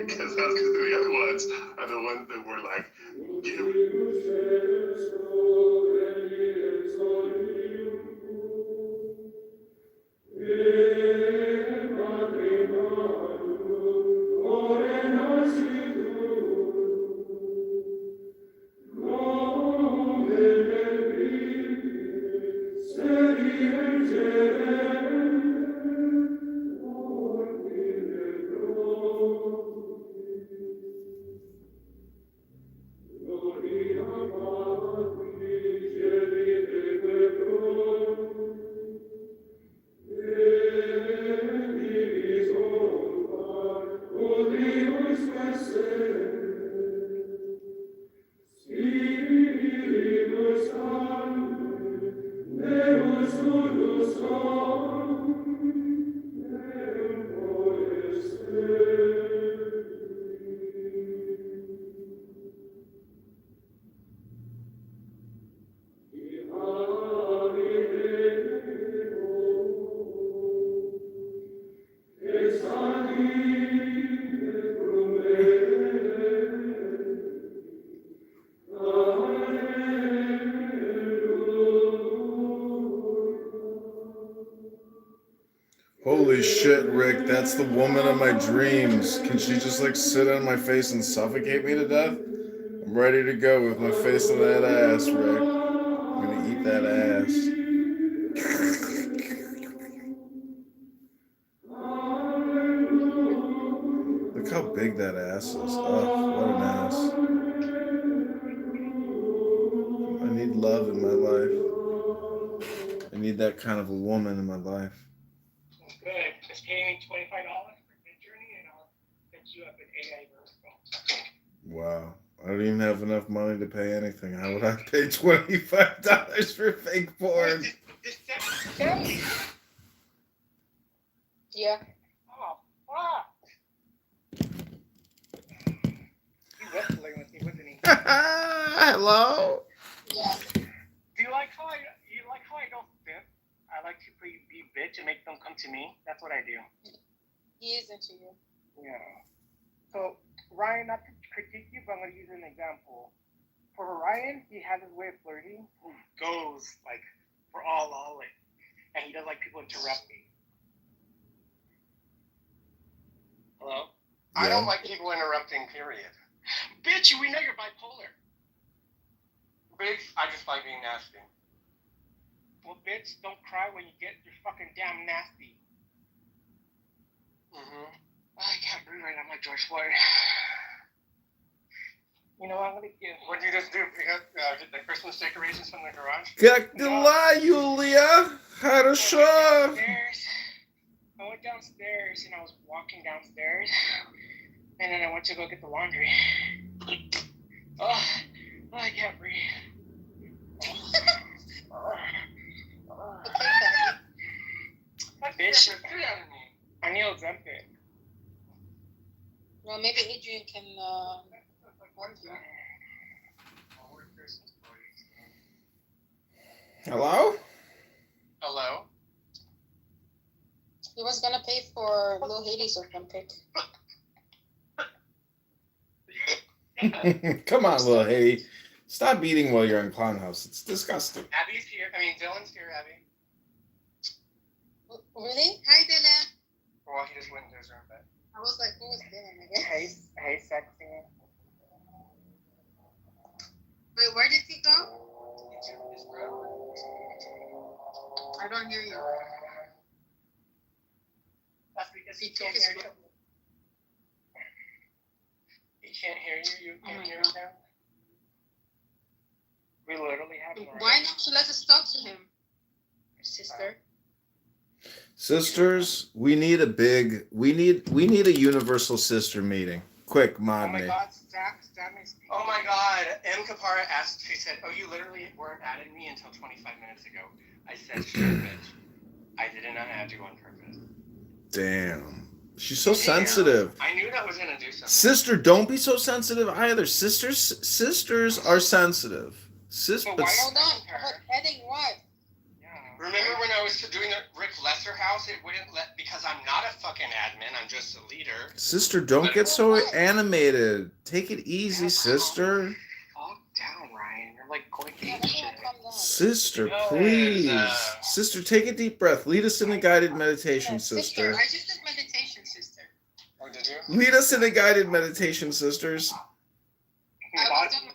Because the other ones are the ones that were like, Holy shit, Rick, that's the woman of my dreams. Can she just like sit on my face and suffocate me to death? I'm ready to go with my face on that ass, Rick. I'm gonna eat that ass. Look how big that ass is. Oh, what an ass. I need love in my life. I need that kind of a woman in my life. good. Just pay me $25 for Mid Journey, and I'll fix you up an AI vertical. Wow. I don't even have enough money to pay anything. How would I pay $25 for fake porn? This Sally. Yeah. Oh, fuck. He was playing with me, wasn't he? Hello? Yeah. Do you like how I don't simp? I like to be bitch and make them come to me. That's what I do. He is into you. Yeah. So Ryan, not to critique you, but I'm gonna use an example. For Ryan, he has his way of flirting. He goes like for all in, and he doesn't like people interrupting. Hello? Yeah. I don't like people interrupting, period. Bitch, we know you're bipolar. Bitch, I just like being nasty. Well, bitch, don't cry when you get your fucking damn nasty. Mm-hmm. I can't breathe right now. I'm like George Floyd. You know what I'm gonna get? What did you just do? Get the Christmas decorations from the garage? Gakdala, Yulia! Хорошо! I went downstairs and I was walking downstairs, and then I went to go get the laundry. Oh, I can't breathe. That bitch. I need Ozempic. Well, maybe Adrian can work you. Hello? Hello? He was gonna pay for Lil Hades Olympic. Come on, little Haiti. Stop eating while you're in Clown House. It's disgusting. Abby's here. Dylan's here, Abby. Really? Hi, Dylan. Well, he just went into his room, but... I was like, who was Dylan again? Hey, sexy. Wait, where did he go? I don't hear you. That's because he He took can't his hear you. He can't hear you. You can't hear him. We literally have him. Why not you let us talk to him, sister? Sisters, we need a universal sister meeting. Quick, mod Oh my me. God, Sammy's. Oh my God, M. Kapara asked. She said, "Oh, you literally weren't adding me until 25 minutes ago." I said, "Shit, bitch. I did not add you on purpose." Damn. She's so sensitive. I knew that was gonna do something. Sister, don't be so sensitive either. Sisters are sensitive. So why- Hold on. Heading what? Remember when I was doing the Rick Lesser house? It wouldn't let, because I'm not a fucking admin. I'm just a leader. Sister, don't get so animated. Take it easy, sister. Calm down, Ryan. You're like going Yeah, to shit. calm down. Sister, No, please. it's, Sister, take a deep breath. Lead us in a guided meditation, sister. I just did meditation, sister. Oh, did you? Lead us in a guided meditation, sisters. I was doing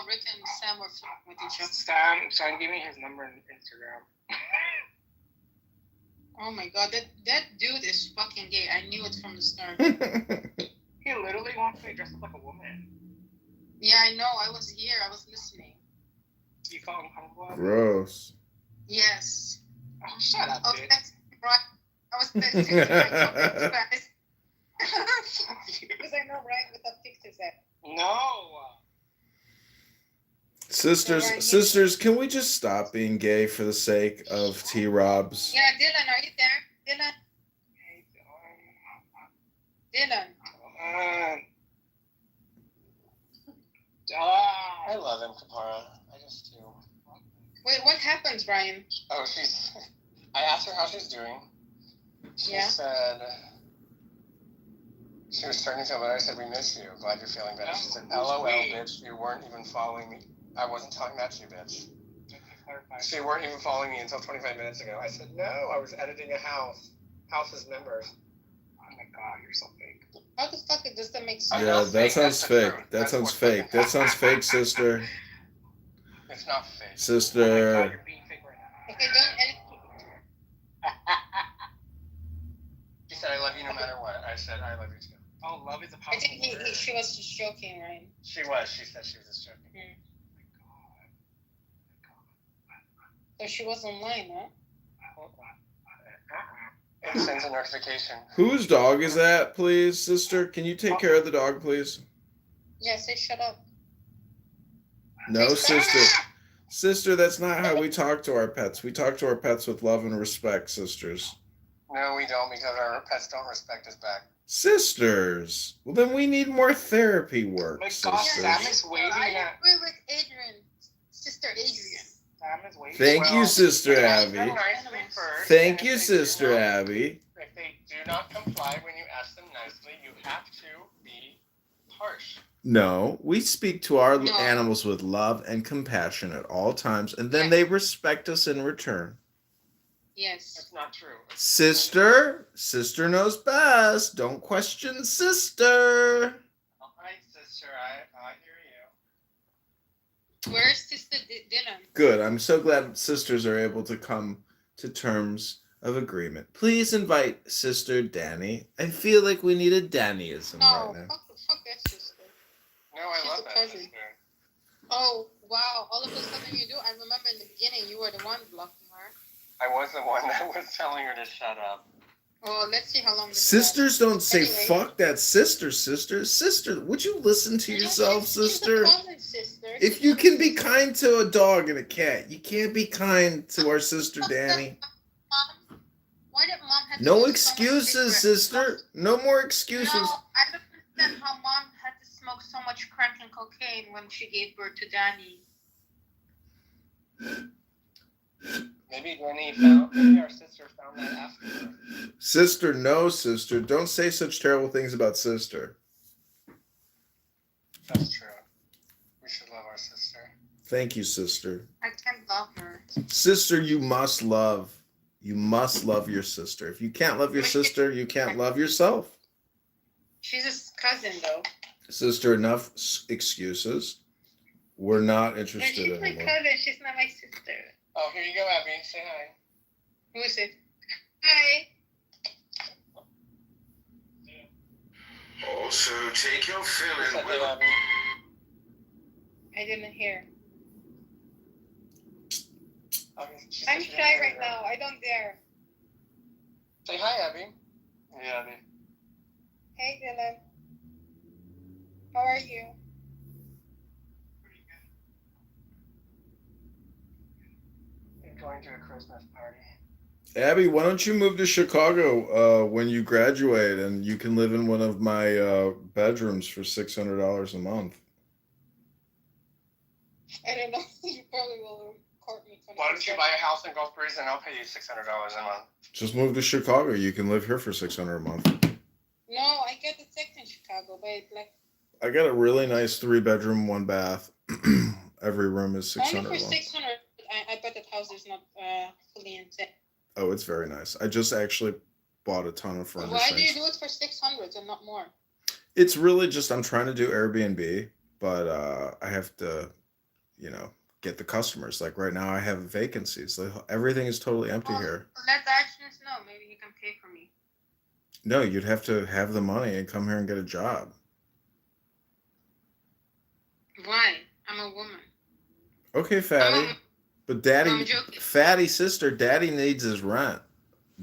Rick and Sam were flirting with each other. Sam, give me his number on Instagram. Oh my God, that dude is fucking gay. I knew it from the start. He literally wants me dressed up like a woman. Yeah, I know. I was here. I was listening. You felt uncomfortable? Gross. Yes. Oh, shut up, Oh, bitch. that's right. I was texting you. Because I know Ryan with a picture set. No. Sisters, can we just stop being gay for the sake of T-Robs? Yeah, Dylan, are you there? Dylan? Dylan. I love him, Kapara. I just do. Wait, what happened, Ryan? Oh, I asked her how she's doing. She said she was starting to feel better. I said, "We miss you. Glad you're feeling better." She said, "LOL, bitch. You weren't even following me. I wasn't talking about you, bitch. She weren't even following me until 25 minutes ago." I said, "No, I was editing a house. House's members." Oh my God, you're so fake. How the fuck does that make sense? Yeah, that sounds fake. That sounds fake. That sounds fake, sister. It's not fake. Sister. Oh my God, you're being fake right now. Okay, don't edit. She said, "I love you no matter what." I said, "I love you too." Oh, love is a I powerful think she was just joking, Ryan. She was. She said she was just joking. So she was online, huh? It sends a notification. Whose dog is that, please, sister? Can you take care of the dog, please? Yeah, say shut up. No, sister. Sister, that's not how we talk to our pets. We talk to our pets with love and respect, sisters. No, we don't, because our pets don't respect us back. Sisters. Well, then we need more therapy work, My gosh, sisters. Sam is waving I at... agree with Adrian. Sister Adrian. Sam is waving. Thank you, Sister Abby. Nicely first, Thank and you, if they Sister do not- Abby. If they do not comply when you ask them nicely, you have to be harsh. No, we speak to our No. animals with love and compassion at all times, and then they respect us in return. Yes. That's not true. Sister knows best. Don't question sister. All right, sister, I hear you. Where's Sister Dylan? Good. I'm so glad sisters are able to come to terms of agreement. Please invite Sister Danny. I feel like we need a Dannyism No, right now. fuck that sister. No, I She's love a that cousin. sister. Oh, wow. All of a sudden you do. I remember in the beginning you were the one blocking her. I was the one that was telling her to shut up. Oh, let's see how long this Sisters don't say Anyway. fuck that sister. Sister, would you listen to lasts. yourself, She's a sister? cousin sister. If you can be kind to a dog and a cat, you can't be kind to our sister Danny. Mom, why did Mom have to No do so much excuses, cigarette? sister. No more excuses. No, I don't understand how Mom had to smoke so much crack and cocaine when she gave birth to Danny. Maybe our sister found that after. Sister, no, sister. Don't say such terrible things about sister. That's true. We should love our sister. Thank you, sister. I can't love her. Sister, you must love. You must love your sister. If you can't love your sister, you can't love yourself. She's a cousin, though. Sister, enough excuses. We're not And interested she's my anymore. cousin. She's not my sister. Oh, here you go, Abby. Say hi. Who is it? Hi. Also, take your What's feeling up, with Abby? I didn't hear. She said I'm she didn't shy hear right you. now. I don't dare. Say hi, Abby. Hey, Abby. Hey, Dylan. How are you? You're going to a Christmas party. Abby, why don't you move to Chicago when you graduate and you can live in one of my bedrooms for $600 a month? I don't know. You probably will court me for Why don't you buy a house in Gulf Breeze and I'll pay you $600 a month? Just move to Chicago. You can live here for $600 a month. No, I get the sex in Chicago, but like I got a really nice 3-bedroom, 1 bath. Every room is $600 only a for month. 600. I bet that house is not fully insane. Oh, it's very nice. I just actually bought a ton of Why do you furnishings. do it for 600 and not more? It's really just I'm trying to do Airbnb, but I have to, get the customers. Like right now, I have vacancies. Like, everything is totally empty here. Let the actions know. Maybe he can pay for me. No, you'd have to have the money and come here and get a job. Why? I'm a woman. Okay, fatty. But daddy, I'm joking. fatty sister, daddy needs his rent.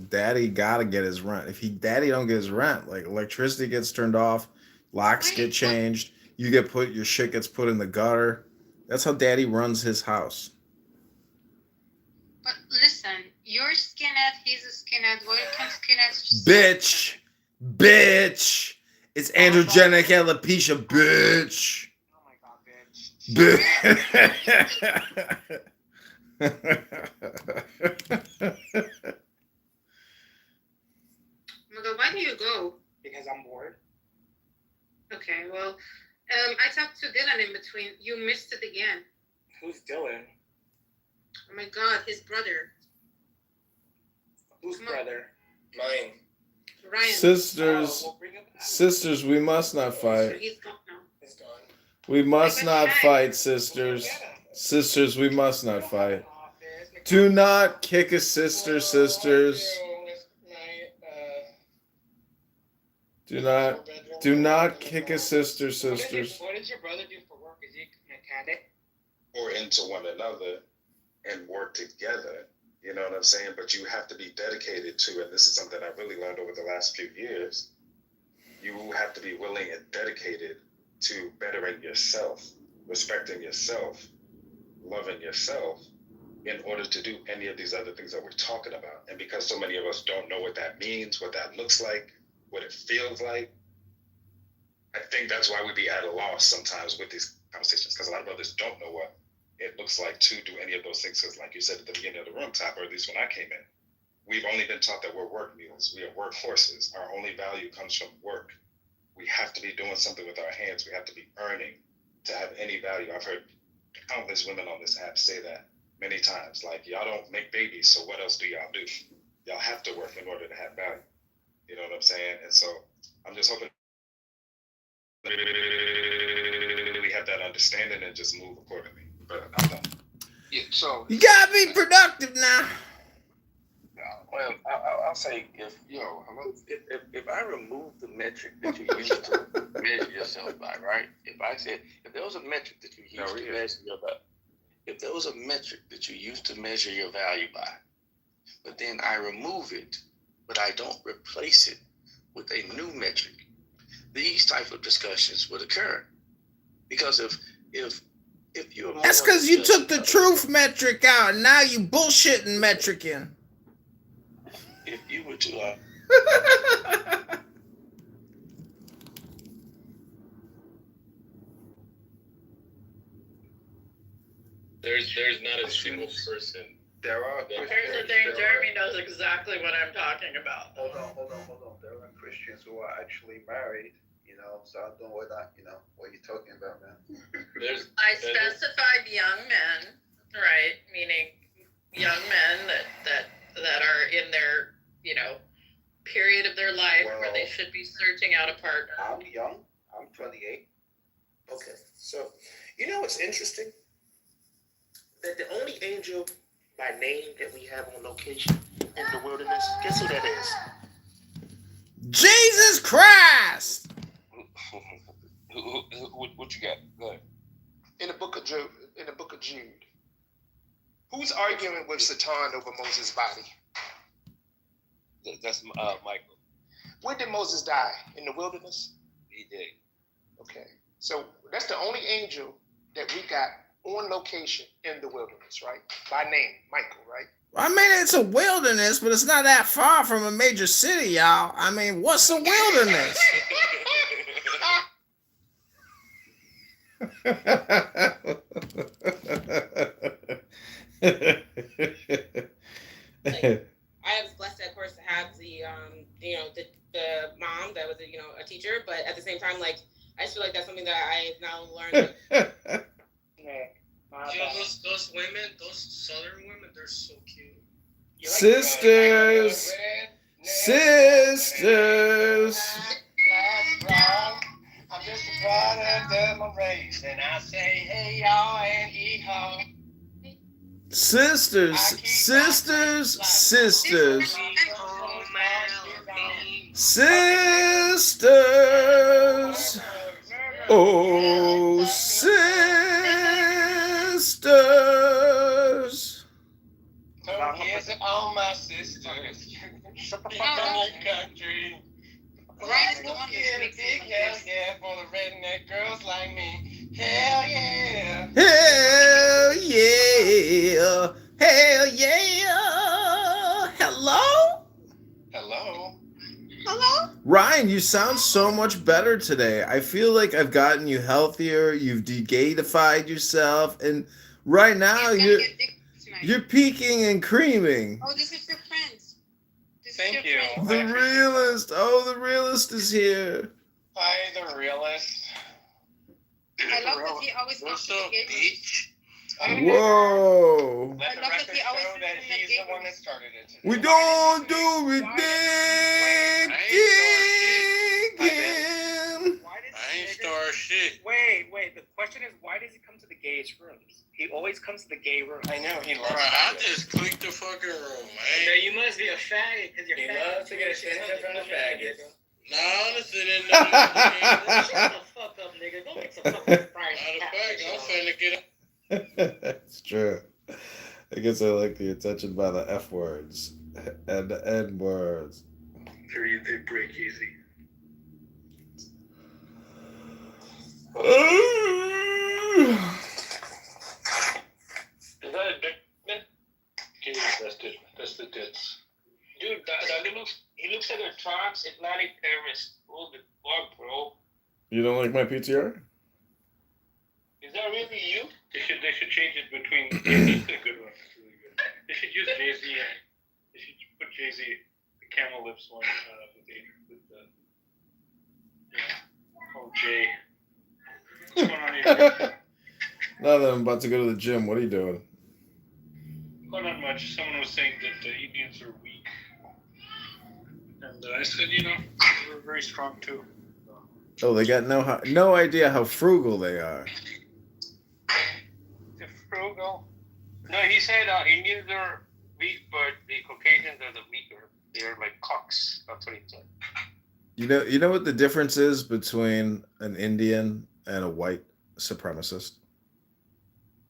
Daddy gotta get his rent. If daddy don't get his rent, like electricity gets turned off, locks get changed, your shit gets put in the gutter. That's how daddy runs his house. But listen, you're a skinhead, he's a skinhead. Why can't skinheads just Bitch. It's androgenic alopecia, bitch. Oh my god, bitch. Mother, why do you go? Because I'm bored. Okay, well, I talked to Dylan in between. You missed it again. Who's Dylan? Oh my god, his brother. Whose Come on. brother? Mine. Ryan. Sisters, we must not So fight. he's gone now. He's gone. We must not fight, Sister. sisters. Sisters, we must not fight. Do not kick a sister, sisters. Do not kick a sister, sisters. What did your brother do for work? Is he a mechanic? or into one another and work together. You know what I'm saying? But you have to be dedicated to, and this is something I really learned over the last few years, you have to be willing and dedicated to bettering yourself, respecting yourself, loving yourself in order to do any of these other things that we're talking about. And because so many of us don't know what that means, what that looks like, what it feels like, I think that's why we be at a loss sometimes with these conversations, because a lot of brothers don't know what it looks like to do any of those things. Because like you said at the beginning of the room, Top, or at least when I came in, we've only been taught that we're work mules. We are work horses. Our only value comes from work. We have to be doing something with our hands. We have to be earning to have any value. I've heard countless women on this app say that many times. Like, y'all don't make babies, so what else do y'all do? Y'all have to work in order to have value. You know what I'm saying? And so I'm just hoping we have that understanding and just move accordingly. But I'm done. Yeah, so You gotta be productive now. Well, I'll say if I remove the metric that you used to measure yourself by, right? If I said if there was a metric that you used to measure your value, if there was a metric that you used to measure your value by, but then I remove it, but I don't replace it with a new metric, these type of discussions would occur. Because if you're That's because you took the truth metric out and now you bullshitting metricing. if you were to there's not a single person. There are. Here's the thing, Jeremy knows exactly what I'm talking about. Hold on. There are Christians who are actually married, so I don't know what you're talking about, man. I specified young men, right? Meaning young men that are in their, period of their life where they should be searching out a partner. I'm young. I'm 28. Okay, so what's interesting? That the only angel by name that we have on location in the wilderness, guess who that is? Jesus Christ! what you got? Go ahead. in the book of Jude, who's arguing with Satan over Moses' body? That's Michael. When did Moses die? In the wilderness? He did. Okay. So that's the only angel that we got on location in the wilderness, right? By name, Michael, right? I mean, it's a wilderness, but it's not that far from a major city, y'all. I mean, what's a wilderness? I was blessed, of course, to have the mom that was a teacher, but at the same time, like, I just feel like that's something that I've now learned. Those women, those southern women, they're so cute. Sisters. I'm just a product of my race, and I say, hey, y'all, and hee-haw. Sisters. Sisters. Oh, sisters. So here's to all my sisters in the country. Ryan's the one who Get a makes big it hell yeah for the redneck girls like me. Hell yeah. Hell yeah. Hell yeah. Hello? Ryan, you sound so much better today. I feel like I've gotten you healthier. You've de-gatified yourself. And right now, you're peaking and creaming. Oh, this is your friends. Thank you. The realist. Oh, the realist is here. Hi, the realist. I love that he always comes to the game. Whoa. Let the record show that he's the one that started it. We don't do redemption. I ain't star shit. Wait. The question is, why does he come to the gayest rooms? He always comes to the gay room. I know, he loves I just clicked the fucking room, man. You must be a faggot because you're faggot. loves to get a shit from the faggots. Nah, honestly, didn't Shut the fuck up, nigga. Go get some fucking fries. Matter of fact, I'm finna get It's true. I guess I like the attention by the F words and the N words. They break easy. That's the tits. Dude, he looks like a transatlantic terrorist. Holy fuck, bro. You don't like my PTR? Is that really you? They should change it between. It's a good one. It's really good. They should use Jay-Z. They should put Jay-Z the camel lips one with the oh Jay. What's going on here? Now that I'm about to go to the gym, what are you doing? Well, not much. Someone was saying that the Indians are weak, and I said, we're very strong too. Oh, they got no idea how frugal they are. The frugal. No, he said Indians are weak, but the Caucasians are the weaker. They're like cocks. That's what he said. You know what the difference is between an Indian and a white supremacist?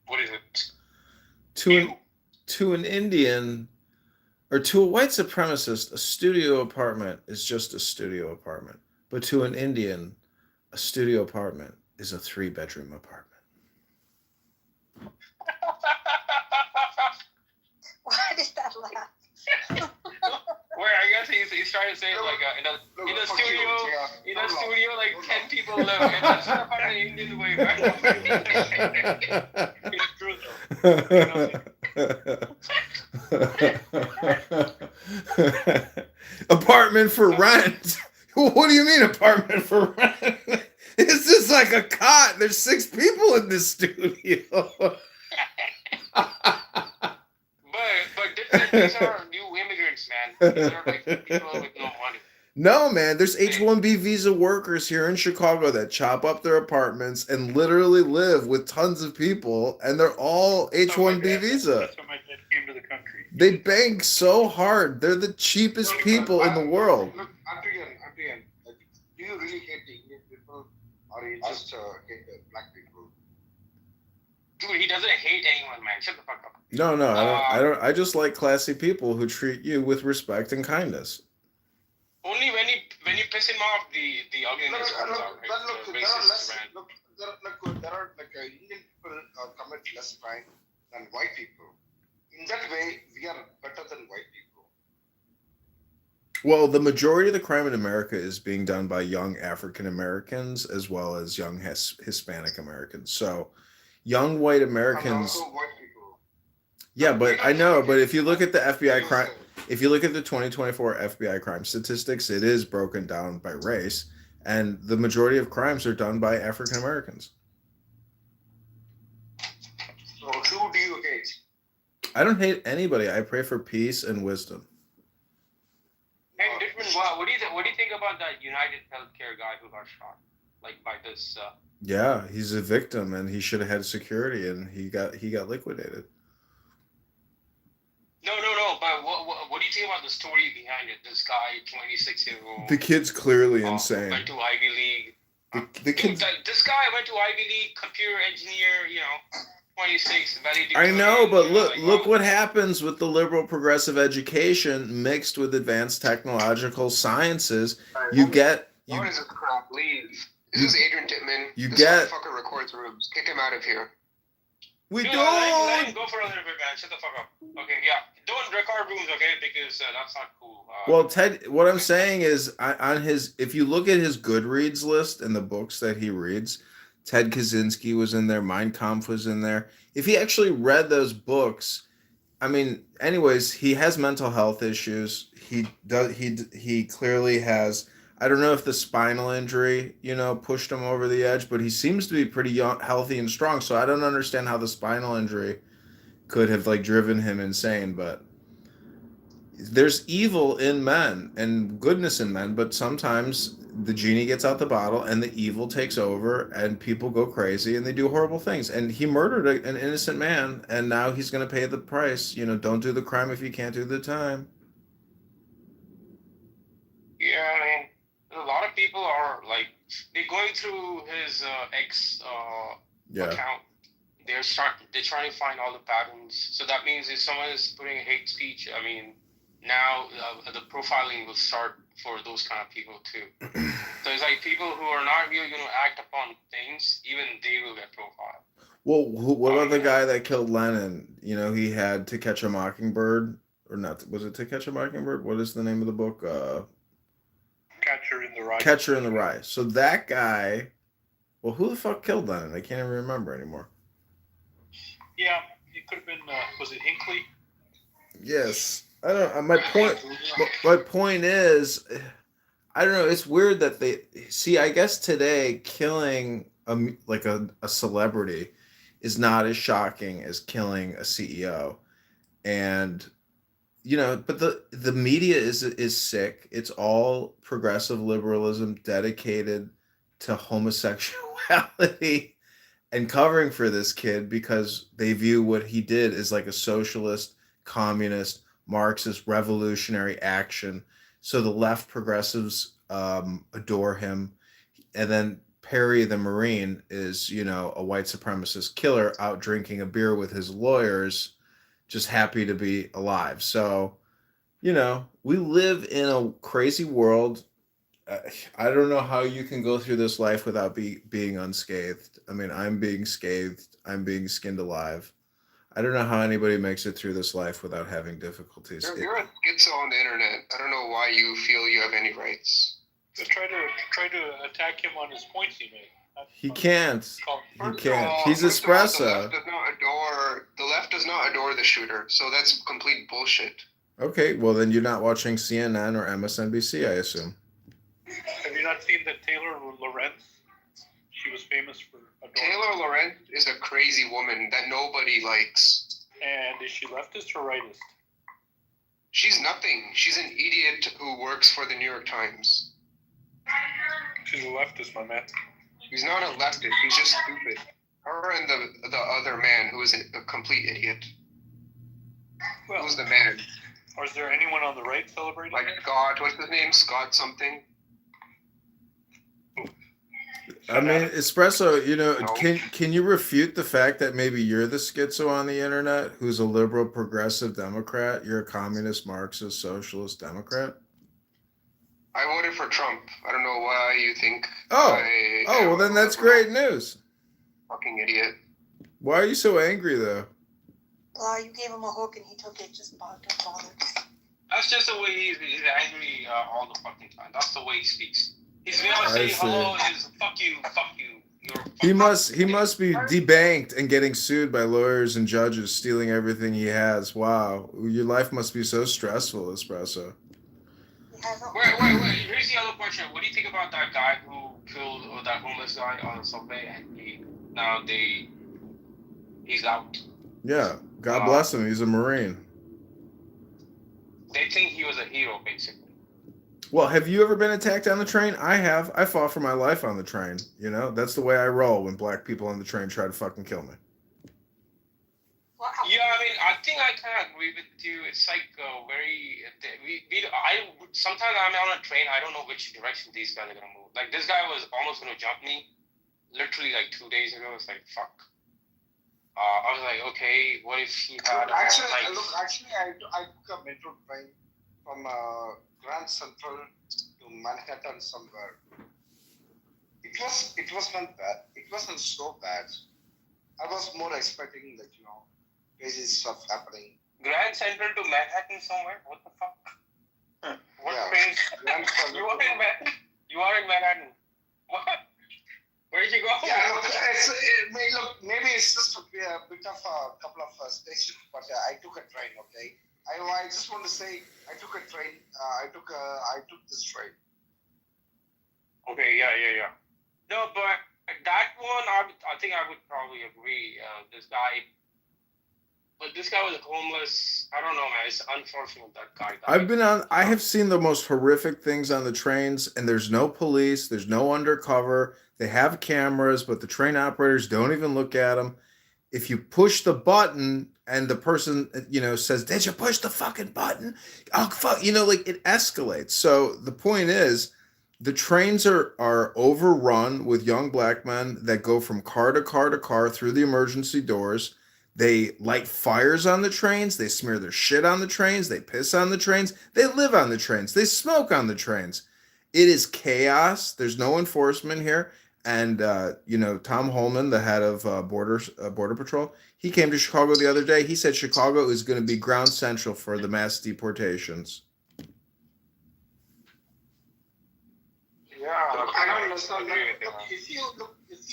What is it? To an Indian or to a white supremacist, a studio apartment is just a studio apartment. But to an Indian, a studio apartment is a 3-bedroom apartment. Why did that laugh? Where I guess he's trying to say like in a studio like 10 people live and that's not an Indian way, right? It's true though. Apartment for rent. What do you mean apartment for rent? It's just like a cot. There's 6 people in this studio. But these are new immigrants, man. These are like people with no money. No, man. There's H-1B visa workers here in Chicago that chop up their apartments and literally live with tons of people, and they're all H-1B visa. That's how my dad came to the country. They bank so hard. They're the cheapest people in the world. Look, Adrian, do you really hate the Indian people, or you just hate the black people? Dude, he doesn't hate anyone, man. Shut the fuck up. No, I don't. I just like classy people who treat you with respect and kindness. Only when you piss him off, the ugliness comes out. There are Indian people commit less crime than white people. In that way, we are better than white people. Well, the majority of the crime in America is being done by young African Americans as well as young Hispanic Americans. So, young white Americans. And also white people. Yeah, but I know. But if you look at the FBI crime, if you look at the 2024 FBI crime statistics, it is broken down by race, and the majority of crimes are done by African Americans. So, who do you hate? I don't hate anybody. I pray for peace and wisdom. Hey, Dickman, what do you think about that United Healthcare guy who got shot, like by this? Yeah, he's a victim, and he should have had security, and he got liquidated. No. But what do you think about the story behind it? This guy, 26-year-old. The kid's clearly insane. Went to Ivy League. The kid. This guy went to Ivy League, computer engineer. 26. I know, but look what happens with the liberal progressive education mixed with advanced technological sciences. You get. What is this crap? Leave. Is this Adrian Dittman? This motherfucker records rooms. Kick him out of here. Let him go for a little bit, man. Shut the fuck up. Okay, yeah. Don't record rooms, okay? Because that's not cool. Well, Ted, what I'm saying is, if you look at his Goodreads list and the books that he reads, Ted Kaczynski was in there, Mein Kampf was in there. If he actually read those books, I mean, anyways, he has mental health issues. He clearly has. I don't know if the spinal injury, pushed him over the edge, but he seems to be pretty young, healthy and strong. So I don't understand how the spinal injury could have driven him insane. But there's evil in men and goodness in men, but sometimes the genie gets out the bottle and the evil takes over and people go crazy and they do horrible things. And he murdered an innocent man, and now he's going to pay the price. Don't do the crime if you can't do the time. Yeah, I mean, a lot of people are they're going through his ex account. They're trying to find all the patterns. So that means if someone is putting hate speech, I mean, now the profiling will start for those kind of people too. So it's like people who are not really going to act upon things, even they will get profiled. Well, what about the guy that killed Lennon? You know, he had To Catch a Mockingbird, or not? Was it To Catch a Mockingbird? What is the name of the book? Catcher in the Rye. Catcher in the Rye. So that guy. Well, who the fuck killed Lennon? I can't even remember anymore. Yeah, it could have been. Was it Hinckley? Yes, I don't. My point is, I don't know. It's weird that they see. I guess today, killing a celebrity is not as shocking as killing a CEO, and but the media is sick. It's all progressive liberalism dedicated to homosexuality and covering for this kid because they view what he did as like a socialist, communist, Marxist, revolutionary action. So the left progressives adore him, and then Perry the Marine is a white supremacist killer out drinking a beer with his lawyers, just happy to be alive. So we live in a crazy world. I don't know how you can go through this life without being unscathed. I mean, I'm being scathed. I'm being skinned alive. I don't know how anybody makes it through this life without having difficulties. You're a schizo on the internet. I don't know why you feel you have any rights. So try to attack him on his points he made. He can't. He's espresso. The left does not adore the shooter, so that's complete bullshit. Okay, well then you're not watching CNN or MSNBC, I assume. Have you not seen that Taylor Lorenz? She was famous for Taylor Lorenz is a crazy woman that nobody likes. And is she leftist or rightist? She's nothing. She's an idiot who works for the New York Times. She's a leftist, my man. He's not a leftist. He's just stupid. Her and the other man who is a complete idiot. Well, who's the man? Or is there anyone on the right celebrating? Like Scott. What's his name? Scott something. I mean, espresso. Can you refute the fact that maybe you're the schizo on the internet who's a liberal, progressive Democrat? You're a communist, Marxist, socialist Democrat. I voted for Trump. I don't know why you think. Well then that's great news. Fucking idiot. Why are you so angry though? You gave him a hook and he took it. Just bothered. That's just the way he's angry all the fucking time. That's the way he speaks. He's gonna say hello is fuck you. He must be debanked and getting sued by lawyers and judges, stealing everything he has. Wow, your life must be so stressful, espresso. Wait. Here's the other question. What do you think about that guy who killed that homeless guy on the subway and he's out? Yeah, God bless him. He's a Marine. They think he was a hero, basically. Well, have you ever been attacked on the train? I have. I fought for my life on the train. That's the way I roll when black people on the train try to fucking kill me. Yeah, I mean, I think I kind of agree with you. It's like sometimes I'm on a train, I don't know which direction these guys are gonna move. Like this guy was almost gonna jump me, literally like 2 days ago. It's like fuck. I was like, okay, what if he had? I took a metro train from Grand Central to Manhattan somewhere. It was not bad. It wasn't so bad. I was more expecting crazy stuff happening. Grand Central to Manhattan somewhere? What the fuck? What train? You are in Manhattan? You are in Manhattan. What? Where did you go? Yeah, maybe it's just a bit of a couple of stations, but I took a train. Okay, I just want to say I took a train. I took this train. Okay, yeah. No, but that one, I think I would probably agree. This guy was homeless. I don't know, man. It's unfortunate that guy died. I have seen the most horrific things on the trains, and there's no police, there's no undercover. They have cameras, but the train operators don't even look at them. If you push the button and the person, says, "Did you push the fucking button?" Oh, fuck, it escalates. So the point is, the trains are overrun with young black men that go from car to car to car through the emergency doors. They light fires on the trains. They smear their shit on the trains. They piss on the trains. They live on the trains. They smoke on the trains. It is chaos. There's no enforcement here. And Tom Holman, the head of Border Patrol, he came to Chicago the other day. He said Chicago is going to be ground central for the mass deportations. Yeah, I don't understand. If you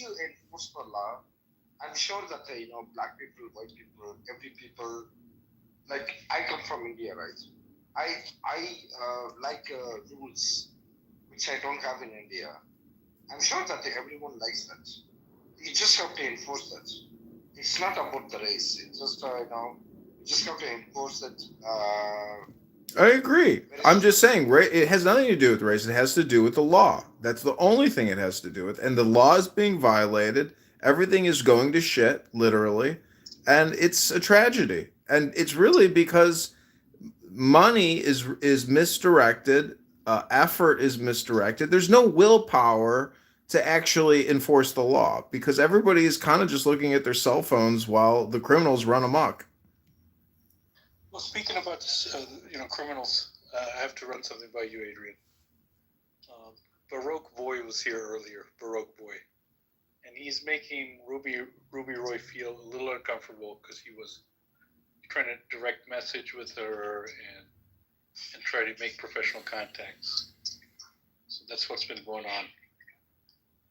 enforce the law, I'm sure that black people, white people, every people, like I come from India, right? I like rules which I don't have in India. I'm sure that everyone likes that. You just have to enforce that. It's not about the race. It's just you just have to enforce it. I agree. I'm just saying, it has nothing to do with race. It has to do with the law. That's the only thing it has to do with. And the law is being violated. Everything is going to shit, literally. And it's a tragedy. And it's really because money is misdirected. Effort is misdirected. There's no willpower to actually enforce the law because everybody is kind of just looking at their cell phones while the criminals run amok. Well, speaking about this, criminals, I have to run something by you, Adrian. Baroque Boy was here earlier, Baroque Boy, and he's making Ruby Roy feel a little uncomfortable because he was trying to direct message with her and try to make professional contacts. So that's what's been going on.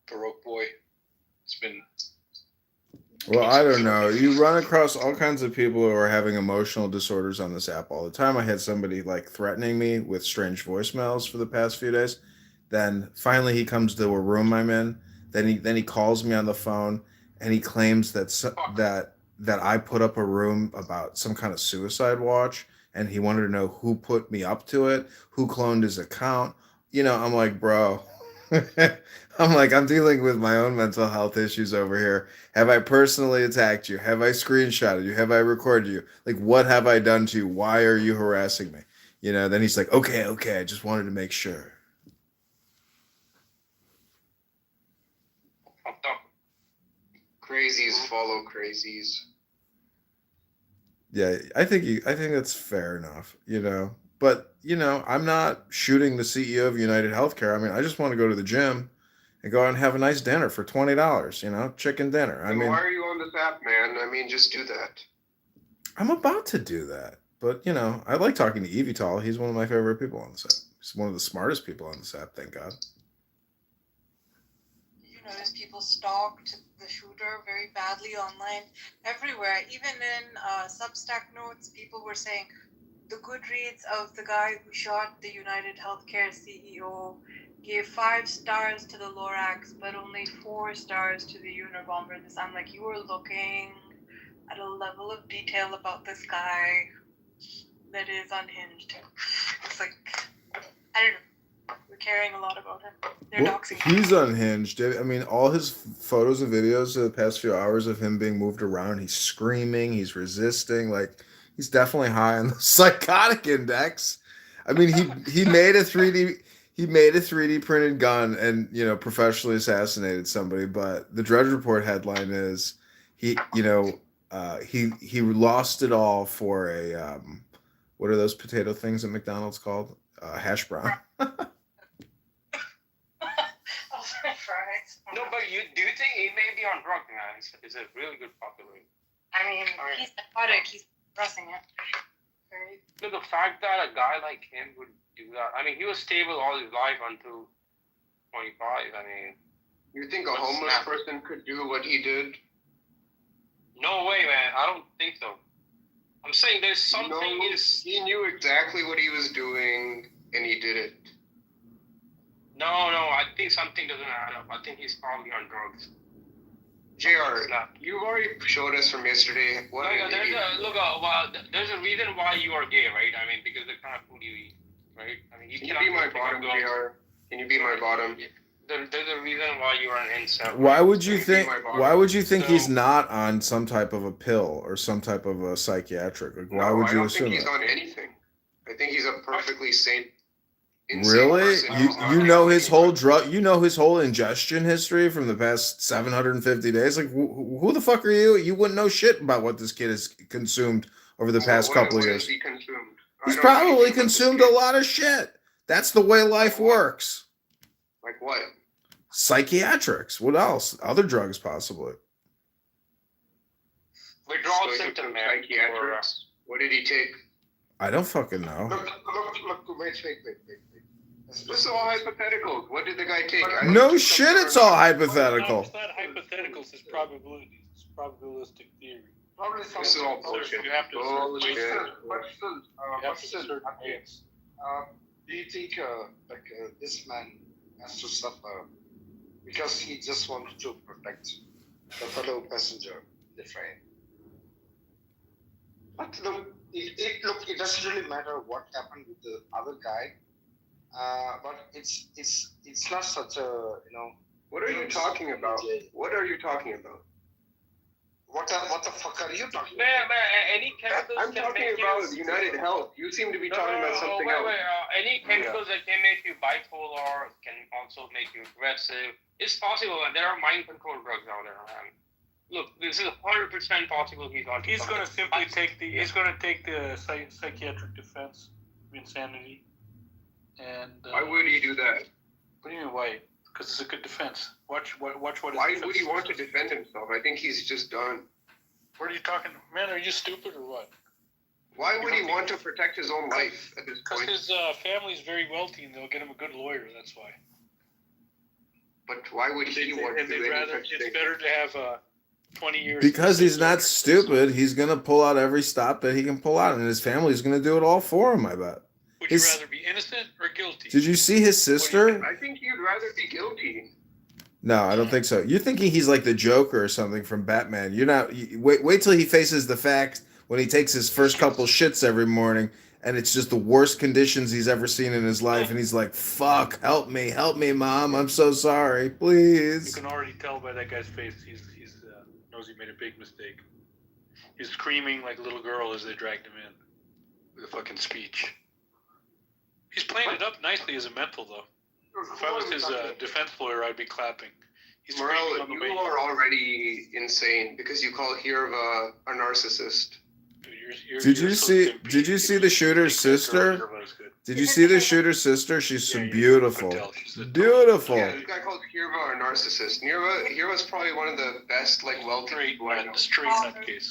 Baroque Boy, it's been. Well, I don't know. You run across all kinds of people who are having emotional disorders on this app all the time. I had somebody threatening me with strange voicemails for the past few days. Then finally he comes to a room I'm in. Then he calls me on the phone and he claims that I put up a room about some kind of suicide watch and he wanted to know who put me up to it, who cloned his account. I'm like, bro. I'm dealing with my own mental health issues over here. Have I personally attacked you? Have I screenshotted you? Have I recorded you? What have I done to you? Why are you harassing me? Then he's like, okay, I just wanted to make sure. Crazies follow crazies. Yeah, I think that's fair enough, But, I'm not shooting the CEO of United Healthcare. I mean, I just want to go to the gym and go out and have a nice dinner for $20, chicken dinner. Why are you on this app, man? I mean, just do that. I'm about to do that. But, I like talking to Evital. He's one of my favorite people on this app. He's one of the smartest people on this app, thank God. You notice people stalked the shooter very badly online, everywhere. Even in Substack notes, people were saying the Goodreads of the guy who shot the United Healthcare CEO gave 5 stars to the Lorax, but only 4 stars to the Unabomber. I'm like, you were looking at a level of detail about this guy that is unhinged. It's like, I don't know. We're caring a lot about him. They're doxing him. He's unhinged. I mean, all his photos and videos of the past few hours of him being moved around, he's screaming, he's resisting, he's definitely high on the psychotic index. I mean, he made a 3D printed gun and professionally assassinated somebody. But the Drudge Report headline is he lost it all for a what are those potato things at McDonald's called? Hash brown. No, but do you think he may be on drugs, man? It's a really good possibility. I mean, he's psychotic. He's pressing it. Right? Look, the fact that a guy like him would do that. I mean, he was stable all his life until 25. I mean, you think a homeless person could do what he did? No way, man. I don't think so. I'm saying there's something. He knew exactly what he was doing, and he did it. No, I think something doesn't add up. I think he's probably on drugs. JR, you already showed us from yesterday. There's a reason why you are gay, right? I mean, because the kind of food you eat, right? I mean, Can you be my bottom, JR? Can you be my bottom? There's a reason why you are an incel. Why would you think? Why would you think he's not on some type of a pill or some type of a psychiatric? Why would you assume that? I don't think he's on anything. I think he's a perfectly sane. Really? You know his whole his whole ingestion history from the past 750 days? Who the fuck are you? You wouldn't know shit about what this kid has consumed over the past couple of years. He's probably consumed a lot of shit. That's the way life works. Like what? Psychiatrics. What else? Other drugs, possibly. Withdrawal symptom, man. Psychiatrics. What did he take? I don't fucking know. Look, wait. This is all hypothetical. What did the guy take? No shit, it's all hypothetical. It's not hypotheticals, it's probabilities. It's probabilistic theory. Probably some This is all bullshit. You have to bullshit. But still, do you think this man has to suffer because he just wanted to protect the fellow passenger in the train? But look, it doesn't really matter what happened with the other guy. But it's not such a What are you talking about? What are you talking about? What the fuck are you talking Man, about? any chemicals I'm can talking make about you... United Health. You seem to be talking about something else. Any chemicals that can make you bipolar can also make you aggressive. It's possible, and there are mind control drugs out there, man. Look, this is 100% possible. He's going to simply take the psychiatric defense of insanity. And Why would he do that? What do you mean why? Because it's a good defense. Watch what. Why would he want to defend himself? I think he's just done. What are you talking? Man, are you stupid or what? Why would he want to protect his own life at this point? Because his family's very wealthy and they'll get him a good lawyer. That's why. But why would he want to do anything? It's better to have 20 years. Because he's not stupid, he's gonna pull out every stop that he can pull out, and his family's gonna do it all for him, I bet. Would you rather be innocent or guilty? Did you see his sister? I think you'd rather be guilty. No, I don't think so. You're thinking he's like the Joker or something from Batman. You're not. Wait till he faces the fact when he takes his first couple shits every morning, and it's just the worst conditions he's ever seen in his life, and he's like, "Fuck, help me, mom. I'm so sorry, please." You can already tell by that guy's face. He's knows he made a big mistake. He's screaming like a little girl as they dragged him in with a fucking speech. He's playing it up nicely as a mental, though. If I was his defense lawyer, I'd be clapping. He's Morel, you are already insane because you call Hirva a narcissist. Did you see the shooter's sister? Did you see the shooter's sister? She's so beautiful. Beautiful. Yeah, this guy called Hirva a narcissist. Hirva's probably one of the best, well-trained people I know. Straight nutcase.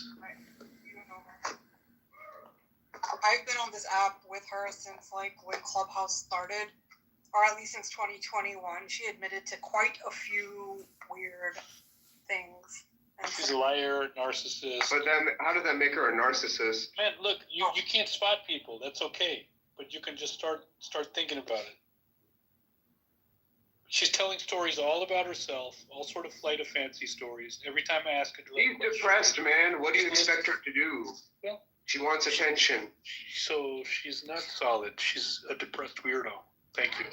I've been on this app with her since when Clubhouse started, or at least since 2021. She admitted to quite a few weird things. She's a liar, narcissist. But then, how did that make her a narcissist? Man, look, you can't spot people. That's okay, but you can just start thinking about it. She's telling stories all about herself, all sort of flight of fancy stories. Every time I ask her, she's depressed, man. What do you expect her to do? Yeah. She wants attention. So she's not solid. She's a depressed weirdo. Thank you.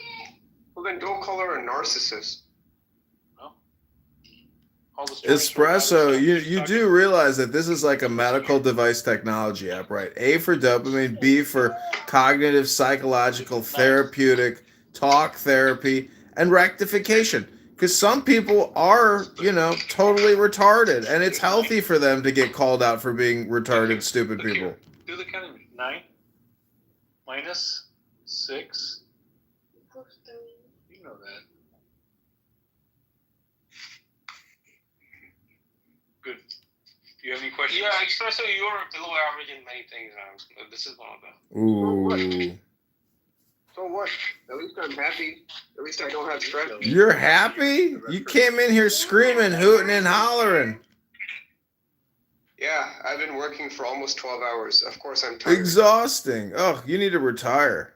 Well, then don't call her a narcissist. No. Espresso, you do realize that this is like a medical device technology app, right? A for dopamine, B for cognitive, psychological, therapeutic, talk therapy, and rectification. Because some people are, totally retarded, and it's healthy for them to get called out for being retarded, stupid people. Do the kind of 9 minus 6. You know that. Good. Do you have any questions? Yeah, Espresso, you're below average in many things. This is one of them. Ooh. So what? At least I'm happy. At least I don't have stress. You're happy? You came in here screaming, hooting, and hollering. Yeah, I've been working for almost 12 hours. Of course I'm tired. Exhausting. Oh, you need to retire.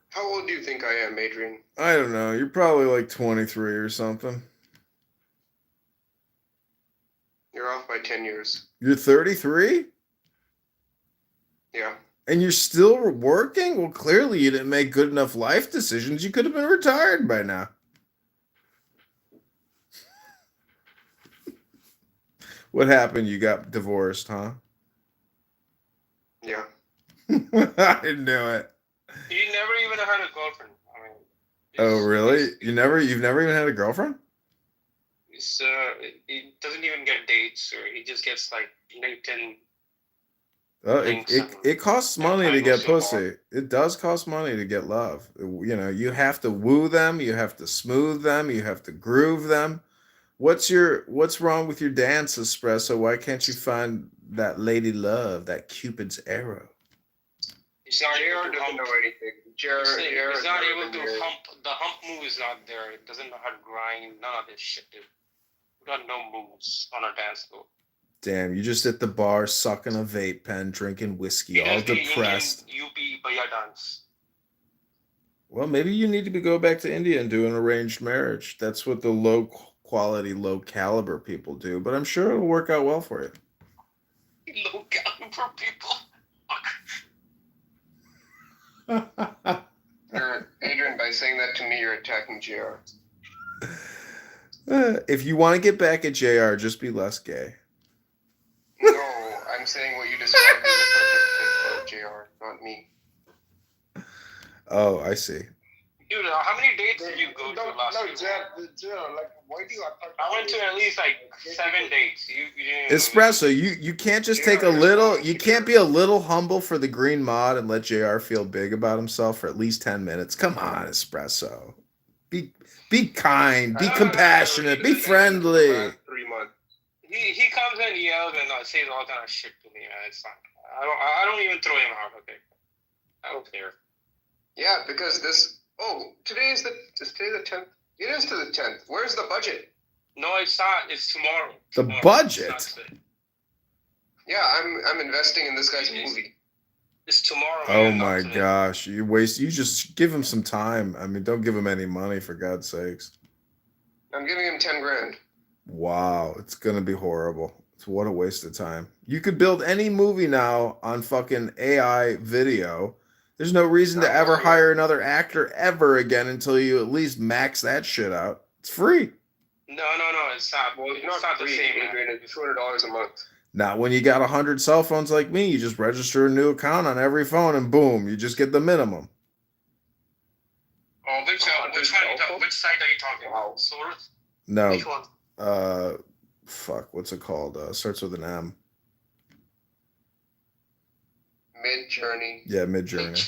How old do you think I am, Adrian? I don't know. You're probably like 23 or something. You're off by 10 years. You're 33? Yeah. And you're still working? Well, clearly you didn't make good enough life decisions. You could have been retired by now. What happened? You got divorced, huh? Yeah. I knew it. You never even had a girlfriend. Oh, really? You've never even had a girlfriend? He doesn't even get dates, or he just gets LinkedIn. It costs money to get pussy. It does cost money to get love. You know, you have to woo them, you have to smooth them, you have to groove them. What's wrong with your dance, Espresso? Why can't you find that lady love, that Cupid's arrow? JR doesn't know anything. He's not able to hump. The hump move is not there. It doesn't know how to grind. None of this shit, dude. We got no moves on our dance floor. Damn, you just at the bar sucking a vape pen, drinking whiskey, all depressed. UP Baya dance. Well, maybe you need to go back to India and do an arranged marriage. That's what the low quality, low caliber people do. But I'm sure it'll work out well for you. Low caliber people. Adrian, by saying that to me, you're attacking JR. If you want to get back at JR, just be less gay. No, I'm saying what you described as a perfect fit for JR, not me. Oh, I see. Dude, how many dates did you go to last year? No, like, why do you attack? I went to at least like 7 dates. You didn't. Espresso, you can't just take a little. You can't be a little humble for the green mod and let JR feel big about himself for at least 10 minutes. Come on, Espresso. Be kind. Be compassionate. Be friendly. 3 months. He comes and yells and says all kind of shit to me, man. It's fine. I don't even throw him out. Okay. I don't care. Yeah, because this. Oh, today is the 10th. It is to the 10th. Where's the budget? No, it's not. It's tomorrow. The budget. Yeah, I'm investing in this guy's movie. It's tomorrow. Oh my gosh, you just give him some time. I mean, don't give him any money for God's sakes. I'm giving him 10 grand. Wow, it's gonna be horrible. What a waste of time. You could build any movie now on fucking AI video. There's no reason to ever hire another actor ever again until you at least max that shit out. It's free. No, it's not. Well, it's not the same. Adrian, it's $200 a month. Not when you got 100 cell phones like me. You just register a new account on every phone and boom, you just get the minimum. Oh, which site are you talking about? Source? No. Which one? Fuck, what's it called? Starts with an M. Mid-Journey. Yeah, Mid-Journey.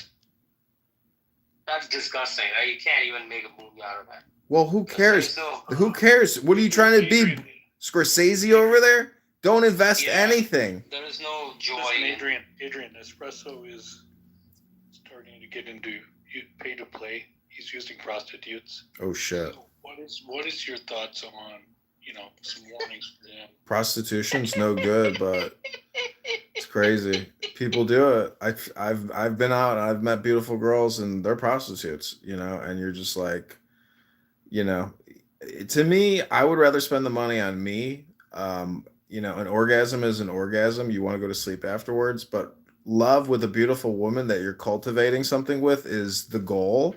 That's disgusting. You can't even make a movie out of that. Well, who cares? Who cares? What are you trying to be, Scorsese over there? Don't invest anything. There is no joy. Listen, Adrian, Espresso is starting to get into pay to play. He's using prostitutes. Oh shit. So what is your thoughts on some warnings for him? Prostitution's no good, but it's crazy. People do it. I've been out and I've met beautiful girls and they're prostitutes, and you're just like, to me, I would rather spend the money on me. An orgasm is an orgasm. You want to go to sleep afterwards, but love with a beautiful woman that you're cultivating something with is the goal.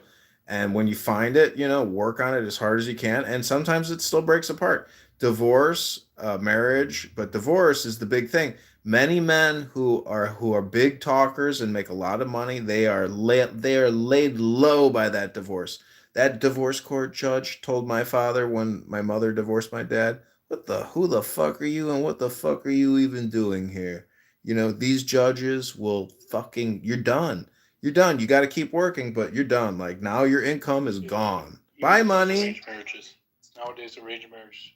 And when you find it, work on it as hard as you can. And sometimes it still breaks apart. Divorce, marriage, but divorce is the big thing. Many men who are big talkers and make a lot of money, they are laid low by that divorce. That divorce court judge told my father when my mother divorced my dad, who the fuck are you and what the fuck are you even doing here? These judges will you're done. You're done. You got to keep working, but you're done. Like now your income is gone. Bye money. Arranged marriages. Nowadays, arranged marriage,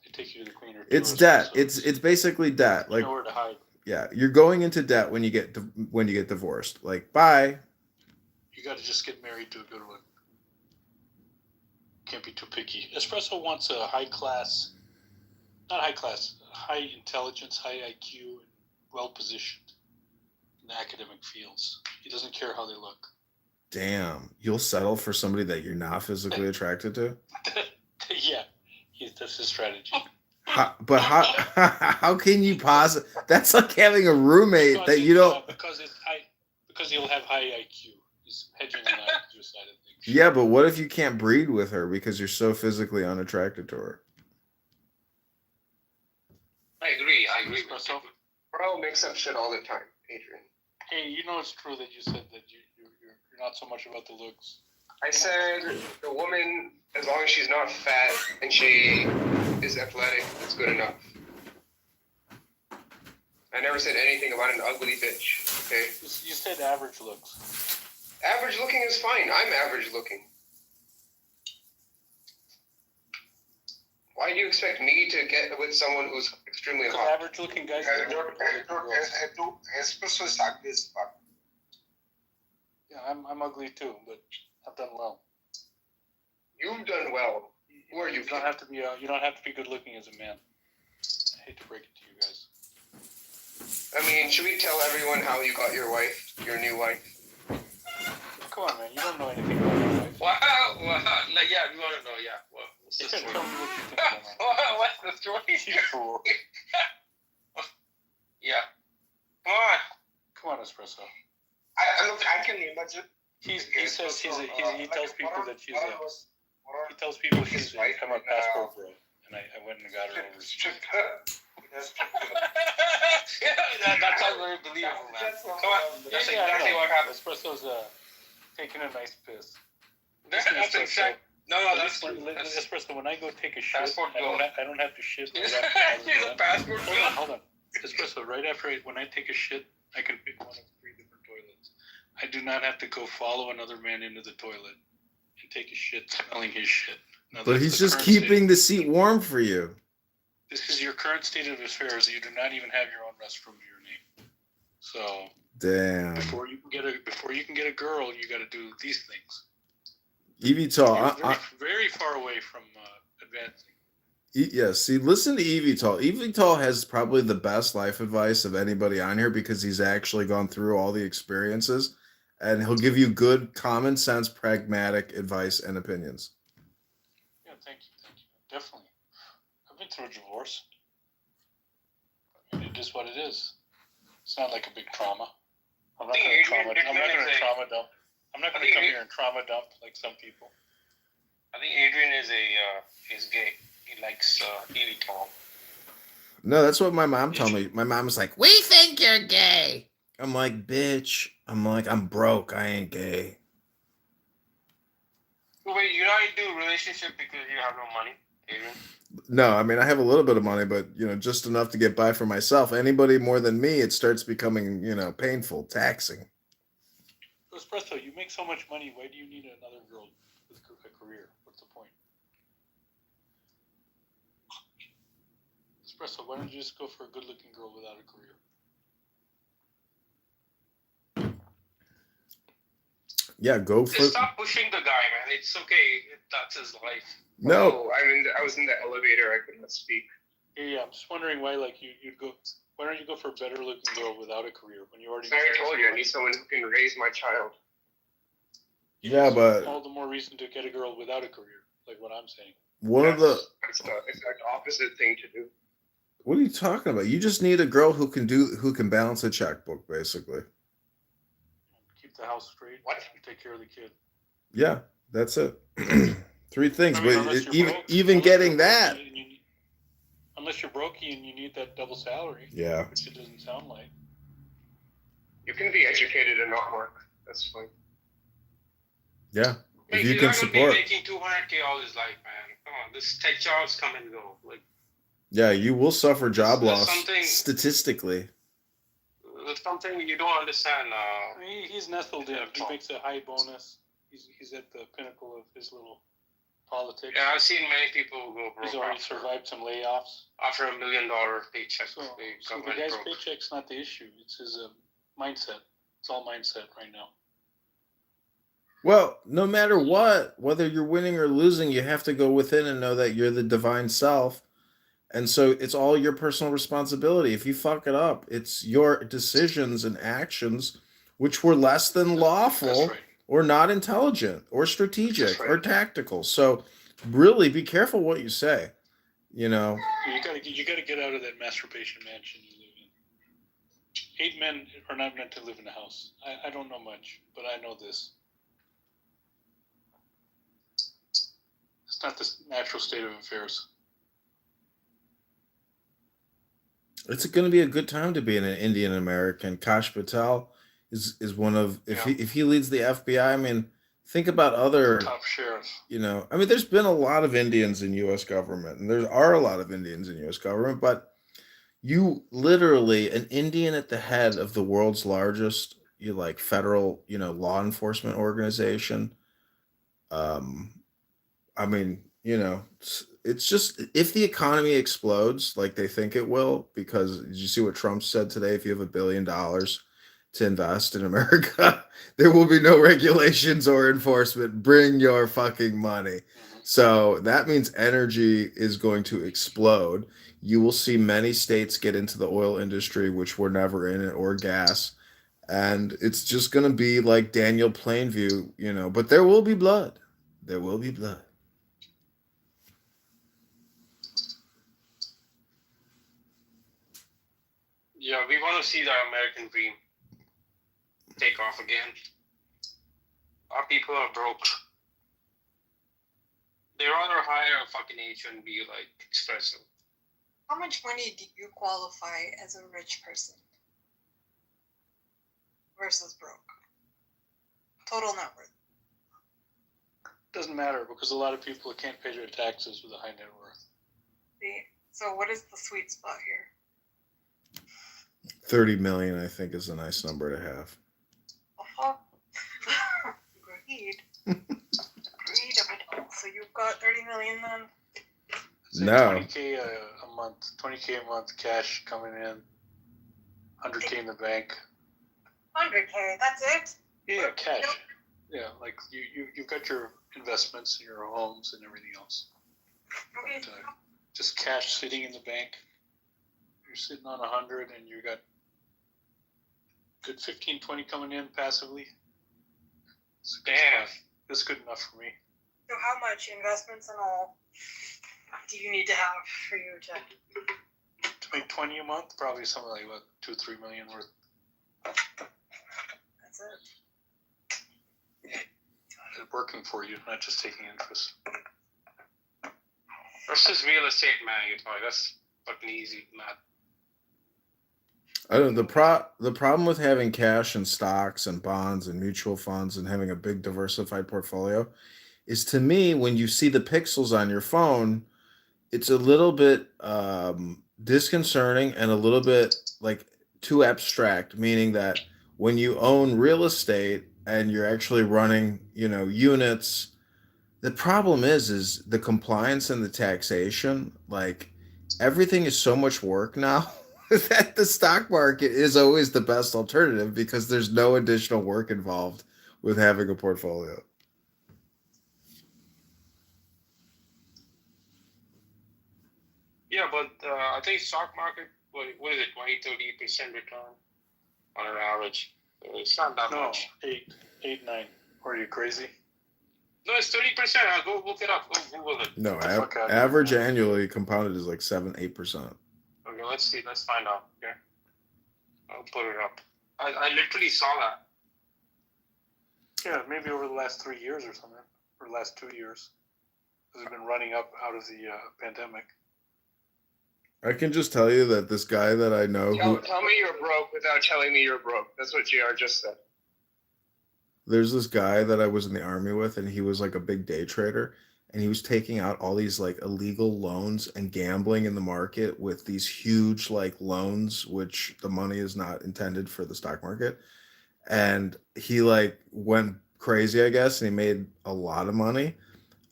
they take you to the queen or it's debt. It's basically debt. Like nowhere to hide. Yeah, you're going into debt when you get divorced. Like bye. You got to just get married to a good one. Can't be too picky. Espresso wants a high intelligence, high IQ, and well positioned in the academic fields. He doesn't care how they look. Damn, you'll settle for somebody that you're not physically attracted to? Yeah, that's his strategy. How can you possibly? That's like having a roommate that you don't. Because he'll have high IQ. He's hedging on the IQ side of things. Yeah, but what if you can't breed with her because you're so physically unattracted to her? I agree. Myself. Bro makes up shit all the time, Adrian. Hey, it's true that you said that you're not so much about the looks. I said the woman, as long as she's not fat and she is athletic, it's good enough. I never said anything about an ugly bitch. Okay. You said average looks. Average looking is fine. I'm average looking. Why do you expect me to get with someone who's extremely hot? Average looking guys. Espresso is ugly as fuck. Yeah, I'm ugly too, but I've done well. You've done well. Who are you? You don't have to be. You don't have to be good looking as a man. I hate to break it to you guys. I mean, should we tell everyone how you got your wife, your new wife? Come on, man. You don't know anything about my wife. Wow. Like, yeah, we want to know. Yeah. What's the story? Tell me what you think about my wife. What's the story? You fool. Yeah. Come on. Come on, Espresso. I can imagine. He says he tells people that she's a. He tells people she's a. I'm a passport bro, and I went and got her over. Yeah, that sounds very believable, man. Come on. That's exactly what happened. Espresso's taking a nice piss. That's exactly. No, that's Espresso. When I go take a shit, passport I don't have to shit. She's a passport girl. Hold on. Espresso. Right after when I take a shit, I can pick one of 3 different toilets. I do not have to go follow another man into the toilet and take a shit smelling his shit. Now, but he's just keeping the seat warm for you. This is your current state of affairs. You do not even have your own restroom to your name. So damn. Before you can get a girl, you got to do these things. Evital, very far away from advancing. Yeah, see, listen to Evital. Evital has probably the best life advice of anybody on here because he's actually gone through all the experiences, and he'll give you good, common sense, pragmatic advice and opinions. Yeah, thank you, definitely. I've been through a divorce. I mean, it is what it is. It's not like a big trauma. I'm not going to trauma dump. I'm not going to come here and trauma dump like some people. I think Adrian is gay. He likes Evital. No, that's what my mom told me. My mom was like, "We think you're gay." I'm like, "Bitch." I'm broke. I ain't gay. Wait, you're not into a relationship because you have no money, Adrian? No, I mean, I have a little bit of money, but, just enough to get by for myself. Anybody more than me, it starts becoming, painful, taxing. Espresso, you make so much money. Why do you need another girl with a career? What's the point? Espresso, why don't you just go for a good-looking girl without a career? Yeah, go for it. Stop pushing the guy, man. It's okay. That's his life. No. I was in the elevator. I could not speak. Yeah, I'm just wondering why, you'd go. Why don't you go for a better-looking girl without a career when you already? I told you I need someone who can raise my child. Yeah, but all the more reason to get a girl without a career, like what I'm saying. It's the opposite thing to do. What are you talking about? You just need a girl who can balance a checkbook, basically. Keep the house straight. What? And take care of the kid. Yeah, that's it. 3 things, I mean, but even getting that. Unless you're broke and you need that double salary. Yeah. Which it doesn't sound like. You can be educated and not work. That's fine. Yeah. If you He's can not support. gonna be making $200K all his life, man. Come on, this tech jobs come and go. Yeah, you will suffer job loss statistically. There's something you don't understand. He's nestled in. He makes a high bonus. He's at the pinnacle of his little politics. Yeah, I've seen many people go broke. He's already survived some layoffs. After $1 million paycheck. So the guy's paycheck's not the issue. It's his mindset. It's all mindset right now. Well, no matter what, whether you're winning or losing, you have to go within and know that you're the divine self. And so it's all your personal responsibility. If you fuck it up, it's your decisions and actions which were less than lawful or not intelligent or strategic or tactical. So really be careful what you say. You gotta get out of that masturbation mansion you live in. 8 men are not meant to live in a house. I don't know much, but I know this. It's not the natural state of affairs. It's going to be a good time to be an Indian American. Kash Patel is one of if he leads the FBI. I mean, think about other top sheriffs. I mean, there's been a lot of Indians in U.S. government, and there are a lot of Indians in U.S. government. But You literally an Indian at the head of the world's largest federal, law enforcement organization. Um I mean, it's just if the economy explodes like they think it will, because did you see what Trump said today? If you have $1 billion to invest in America, there will be no regulations or enforcement. Bring your fucking money. So that means energy is going to explode. You will see many states get into the oil industry, which were never in it, or gas. And it's just going to be like Daniel Plainview, but there will be blood. There will be blood. Yeah, we want to see the American dream take off again. Our people are broke. They rather hire a fucking H1B like espresso. How much money do you qualify as a rich person versus broke? Total net worth. Doesn't matter because a lot of people can't pay their taxes with a high net worth. See? So what is the sweet spot here? 30 million, I think, is a nice number to have. Agreed. Agreed. So you've got 30 million then? No. 20K a month. 20K a month cash coming in. 100K in the bank. 100K. That's it? Yeah, cash. Yeah, like you've got your investments, your homes, and everything else. Okay. But, just cash sitting in the bank. You're sitting on 100, and you got good 15, 20 coming in passively. Damn. That's good enough for me. So how much investments and all do you need to have for you to make 20 a month? Probably something like what, 2-3 million worth. That's it. It's working for you, not just taking interest. That's just real estate, man. You probably that's fucking easy, man. I don't. The problem with having cash and stocks and bonds and mutual funds and having a big diversified portfolio is, to me, when you see the pixels on your phone, it's a little bit disconcerting and a little bit like too abstract. Meaning that when you own real estate and you're actually running, units, the problem is the compliance and the taxation. Like everything is so much work now. That the stock market is always the best alternative because there's no additional work involved with having a portfolio. Yeah, but I think stock market, what is it, 20-30% return on an average? It's not that much. 8, 9. Are you crazy? No, it's 30%. I'll go look it up. Go Google it. No, average annually compounded is like 7-8%. Okay, let's see. Let's find out. Okay. I'll put it up. I literally saw that. Yeah, maybe over the last 3 years or something, or last 2 years. Because it's been running up out of the pandemic. I can just tell you that this guy that I know Tell me you're broke without telling me you're broke. That's what JR just said. There's this guy that I was in the army with, and he was like a big day trader, and he was taking out all these like illegal loans and gambling in the market with these huge like loans, which the money is not intended for the stock market. And he like went crazy, I guess, and he made a lot of money.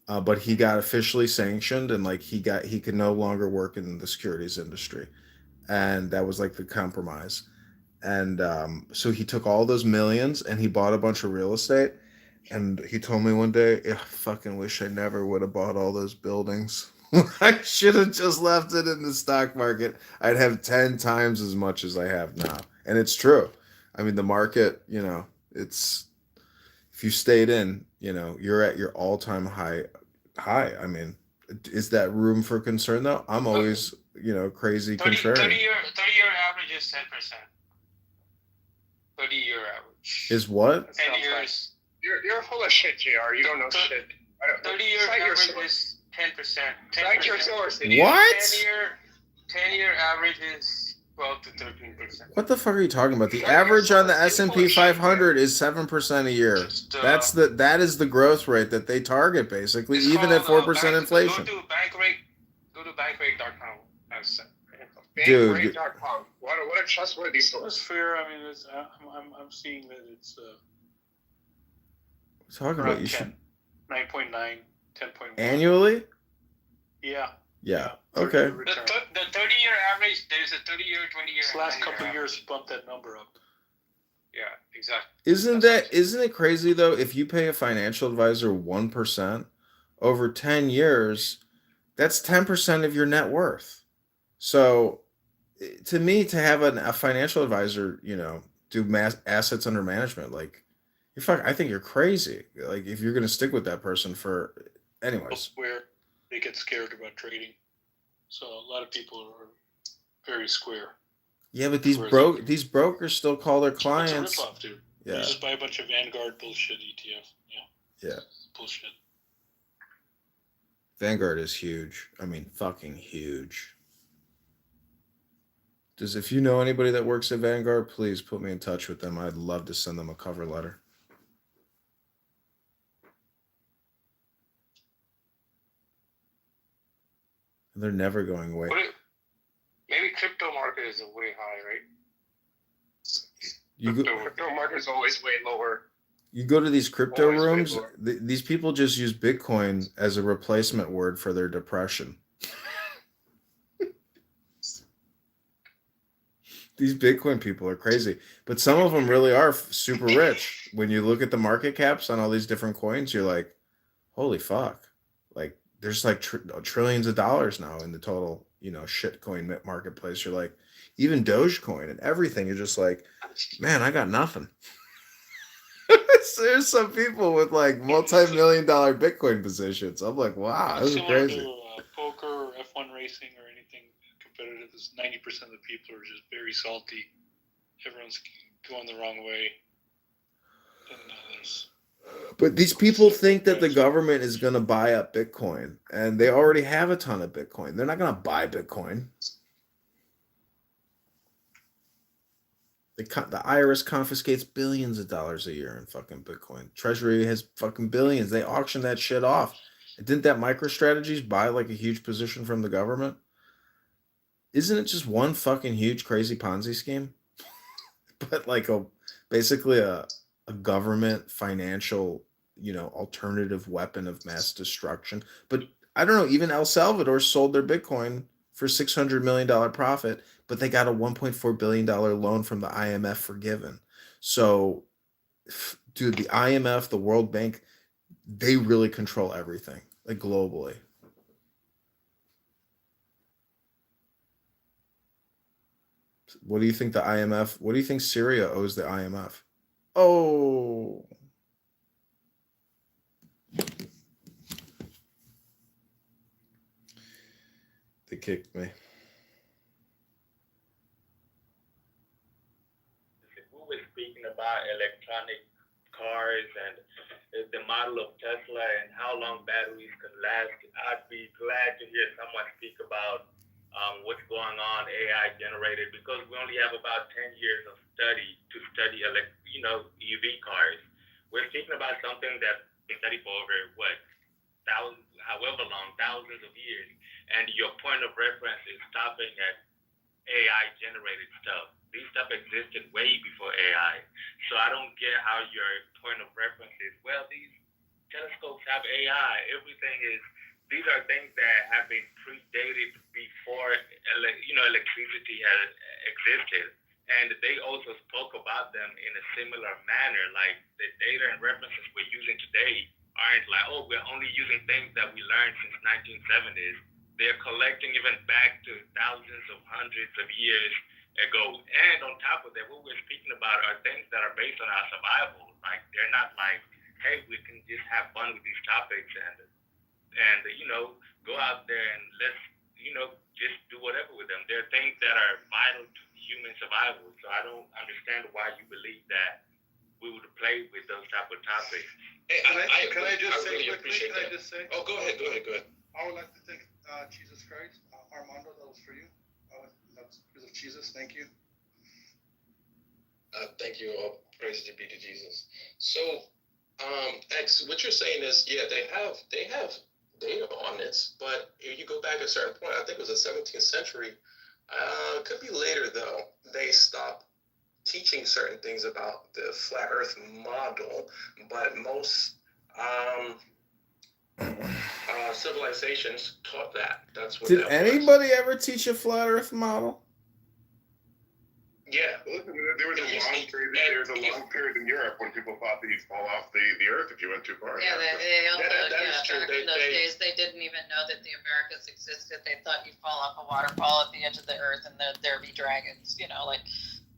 But he got officially sanctioned, and like he could no longer work in the securities industry, and that was like the compromise. And so he took all those millions and he bought a bunch of real estate. And he told me one day, I fucking wish I never would have bought all those buildings. I should have just left it in the stock market. I'd have 10 times as much as I have now. And it's true. I mean, the market, it's, if you stayed in, you're at your all-time high. I mean, is that room for concern though? I'm always, crazy contrarian. 30-year average is 10%. 30-year average. Is what? 10 years. You're full of shit, JR. You don't know shit. 30-year average is 10%. Cite your source. What? 10-year average is 12 to 13%. What the fuck are you talking about? The average on the S&P 500 is 7% a year. That is the growth rate that they target, basically, even at 4% inflation. Go to bankrate.com. Dude, Bankrate.com. What a trustworthy That's source. fair. I mean, I'm seeing that it's talking around about you 10, should 9.9, 10.1. annually. Yeah. Yeah. Okay. The 30-year average, there's a 30-year, 20-year. This last couple of years bumped that number up. Yeah, exactly. Isn't it crazy though? If you pay a financial advisor 1% over 10 years, that's 10% of your net worth. So, to me, to have a financial advisor, do assets under management, like I think you're crazy. Like if you're gonna stick with that person for, anyways. Where they get scared about trading, so a lot of people are very square. Yeah, but these brokers still call their clients. It's a ripoff, dude. Yeah. You just buy a bunch of Vanguard bullshit ETF. Yeah. Yeah. Bullshit. Vanguard is huge. I mean, fucking huge. If you know anybody that works at Vanguard, please put me in touch with them. I'd love to send them a cover letter. They're never going away. Maybe crypto market is way high, right? Crypto market is always way lower. You go to these crypto rooms, these people just use Bitcoin as a replacement word for their depression. These Bitcoin people are crazy, but some of them really are super rich. When you look at the market caps on all these different coins, you're like, holy fuck. Like there's like trillions of dollars now in the total, shitcoin marketplace. You're like, even Dogecoin and everything. You're just like, man, I got nothing. There's some people with like multi-million-dollar Bitcoin positions. I'm like, wow, this is crazy. To, poker or F1 racing or anything competitive, is 90% of the people are just very salty. Everyone's going the wrong way. But these people think that the government is going to buy up Bitcoin, and they already have a ton of Bitcoin. They're not going to buy Bitcoin. The IRS confiscates billions of dollars a year in fucking Bitcoin. Treasury has fucking billions. They auction that shit off. And didn't that MicroStrategies buy like a huge position from the government? Isn't it just one fucking huge crazy Ponzi scheme? But like basically a government financial, alternative weapon of mass destruction. But I don't know, even El Salvador sold their Bitcoin for $600 million profit, but they got a $1.4 billion loan from the IMF forgiven. So, dude, the IMF, the World Bank, they really control everything, like globally. What do you think what do you think Syria owes the IMF? Oh. They kicked me. We were speaking about electronic cars and the model of Tesla and how long batteries can last. I'd be glad to hear someone speak about what's going on AI generated, because we only have about 10 years of study to study EV cars. We're speaking about something that's been studied for over thousands of years, and your point of reference is stopping at AI generated stuff. These stuff existed way before AI. So I don't get how your point of reference is, well, these telescopes have AI. These are things that have been predated before electricity has existed. And they also spoke about them in a similar manner. Like the data and references we're using today aren't like, oh, we're only using things that we learned since 1970s. They're collecting even back to thousands of hundreds of years ago. And on top of that, what we're speaking about are things that are based on our survival. Like they're not like, hey, we can just have fun with these topics and go out there and let's just do whatever with them. They're things that are vital to human survival. So I don't understand why you believe that we would play with those type of topics. Hey, can I just say really quickly? appreciate that. Oh, go ahead. I would like to thank Jesus Christ. Armando, that was for you. That's because of Jesus. Thank you. Thank you. All praise to be to Jesus. So, X, what you're saying is, yeah, they have data on this, but if you go back a certain point, I think it was the 17th century, Could be later though. They stopped teaching certain things about the flat Earth model, but most civilizations taught that. That's what. Did that anybody ever teach a flat Earth model? Yeah. There was a long period in Europe when people thought that you'd fall off the Earth if you went too far. Yeah, they also, that is true. back in those days, they didn't even know that the Americas existed. They thought you'd fall off a waterfall at the edge of the Earth and there'd be dragons, like,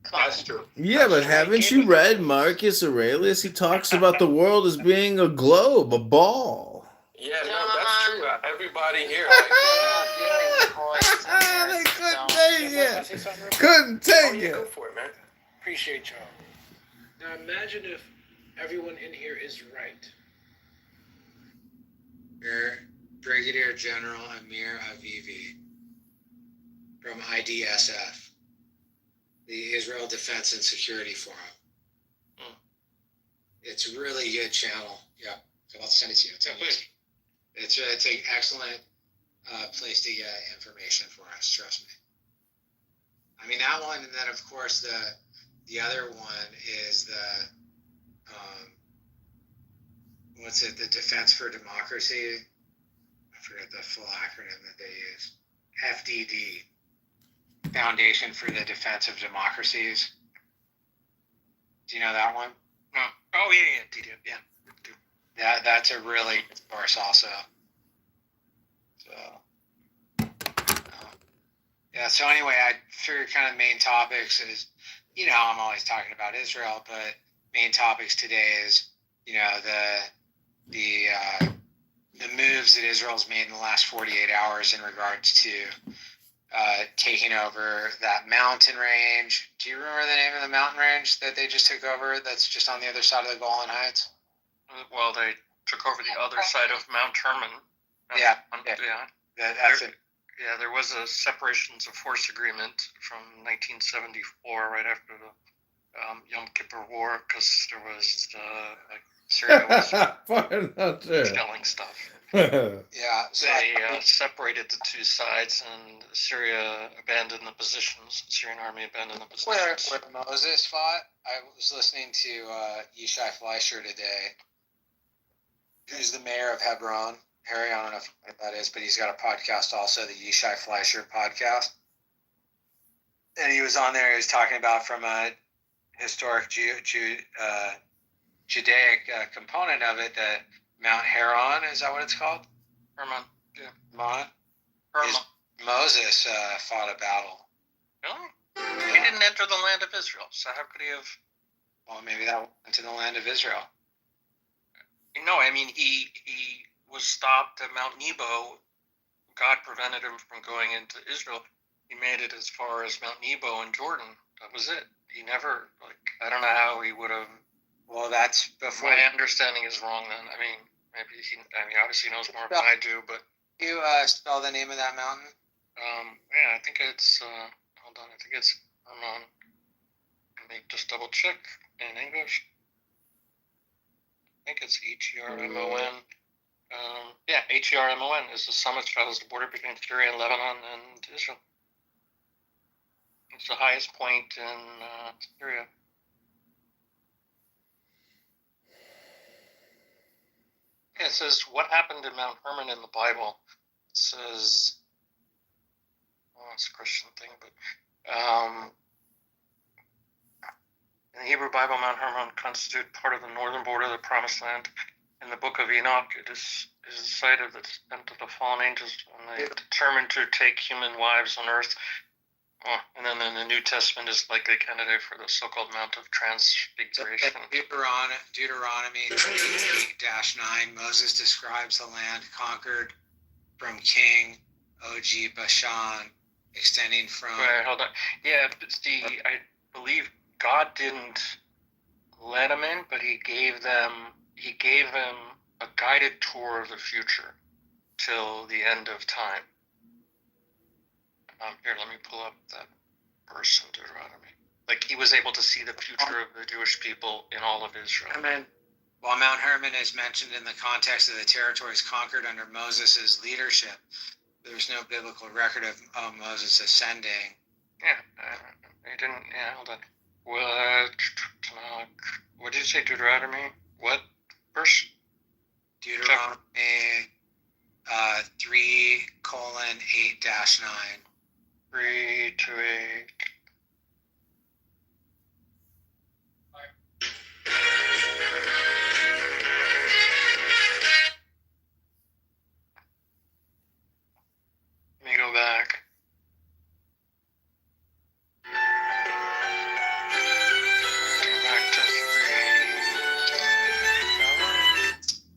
come on. That's true. Yeah, but haven't you read Marcus Aurelius? He talks about the world as being a globe, a ball. Yeah, no, that's true. Everybody here. They couldn't take it. Couldn't take it. Go for it, man. Appreciate y'all. Now imagine if everyone in here is right. Brigadier General Amir Avivi from IDSF, the Israel Defense and Security Forum. It's a really good channel. Yeah, I'll send it to you. It's an excellent place to get information for us. Trust me. I mean that one, and then of course the other one is the what's it? The Defense for Democracy. I forget the full acronym that they use. FDD, Foundation for the Defense of Democracies. Do you know that one? No. Oh yeah. That's a really good source also. So anyway, I figured kind of main topics is, I'm always talking about Israel, but main topics today is, the moves that Israel's made in the last 48 hours in regards to taking over that mountain range. Do you remember the name of the mountain range that they just took over that's just on the other side of the Golan Heights? Well, they took over the other side of Mount Hermon. That's it. Yeah, there was a separations of force agreement from 1974, right after the Yom Kippur War, because there was Syria was shelling stuff. So they separated the two sides, and Syria abandoned the positions. The Syrian army abandoned the positions. Where Moses fought, I was listening to Yishai Fleischer today, who's the mayor of Hebron. Harry, I don't know if you know what that is, but he's got a podcast also, the Yishai Fleischer podcast. And he was on there, he was talking about from a historic Judaic component of it, that Mount Hermon, is that what it's called? Hermon, yeah. Hermon. Moses fought a battle. Really? He didn't enter the land of Israel, so how could he have? Well, maybe that went to the land of Israel. No, I mean, he was stopped at Mount Nebo. God prevented him from going into Israel. He made it as far as Mount Nebo in Jordan. That was it. He never, I don't know how he would have. Well, that's before. My understanding is wrong then. I mean, maybe he obviously knows more than I do, but. You spell the name of that mountain? Yeah, I think it's, hold on, I think it's Hermon. Let me just double check in English. I think it's H-E-R-M-O-N. Yeah, H-E-R-M-O-N is the summit straddles the border between Syria and Lebanon and Israel. It's the highest point in Syria. Yeah, it says, what happened in Mount Hermon in the Bible? It says, it's a Christian thing, but in the Hebrew Bible, Mount Hermon constitutes part of the northern border of the Promised Land. In the book of Enoch, it is the site of the descent of the fallen angels when they determined to take human wives on earth. And then in the New Testament is likely a candidate for the so-called Mount of Transfiguration. Deuteronomy 28-9, Moses describes the land conquered from King Og Bashan, extending from... Right, hold on. Yeah, but see, I believe God didn't let them in, but he gave them a guided tour of the future till the end of time. Here, let me pull up that verse in Deuteronomy. Like, he was able to see the future of the Jewish people in all of Israel. While Mount Hermon is mentioned in the context of the territories conquered under Moses' leadership, there's no biblical record of Moses ascending You didn't. Yeah, hold on. What did you say? Deuteronomy? What verse? Deuteronomy 3:8-9. 3 to 8. Let me go back.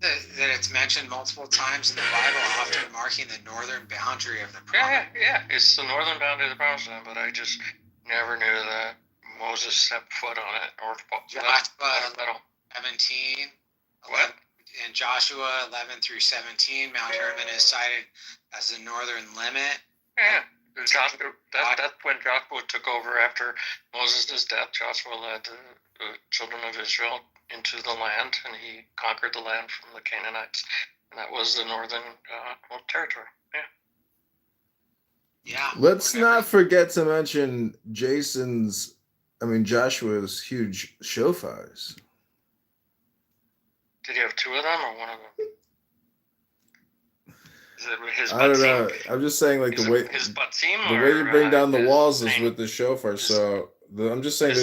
That it's mentioned multiple times in the Bible, often marking the northern boundary of the promise. Yeah. It's the northern boundary of the promised land, but I just never knew that Moses stepped foot on it or Joshua 17. What? In Joshua 11-17, Mount Hermon is cited as the northern limit. Yeah. That's when Joshua took over after Moses' death. Joshua led the children of Israel into the land, and he conquered the land from the Canaanites, and that was the northern territory. Yeah. Let's not forget to mention Joshua's huge shofars. Did he have two of them or one of them? Is it his I don't know. I'm just saying, like, the way you bring down the walls is with the shofar. I'm just saying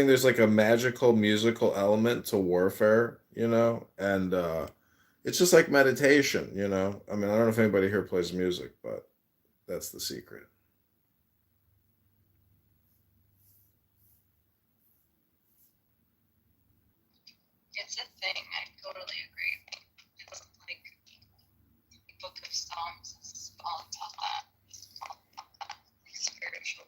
there's like a magical musical element to warfare, and it's just like meditation, I don't know if anybody here plays music, but that's the secret. It's a thing. I totally agree. It's like the Book of Psalms is all about that. It's all about that, like spiritual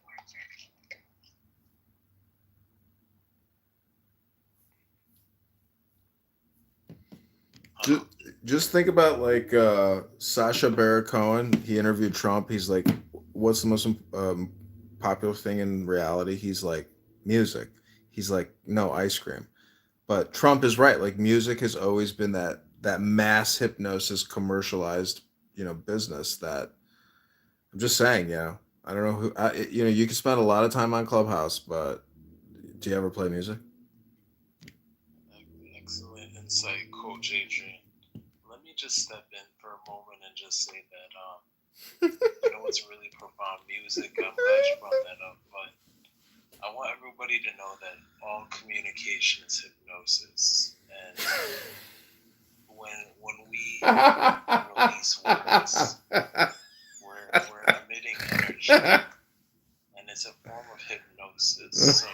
warfare. Just think about like Sacha Baron Cohen. He interviewed Trump. He's like, "What's the most popular thing in reality?" He's like, "Music." He's like, "No, ice cream." But Trump is right. Like, music has always been that mass hypnosis commercialized, business. That I'm just saying, I don't know who. You can spend a lot of time on Clubhouse, but do you ever play music? Excellent insight, Coach Adrian. Let me just step in for a moment and just say that it's really profound music. I'm glad you brought that up, but I want everybody to know that all communication is hypnosis, and when we release words, we're emitting energy, and it's a form of hypnosis. So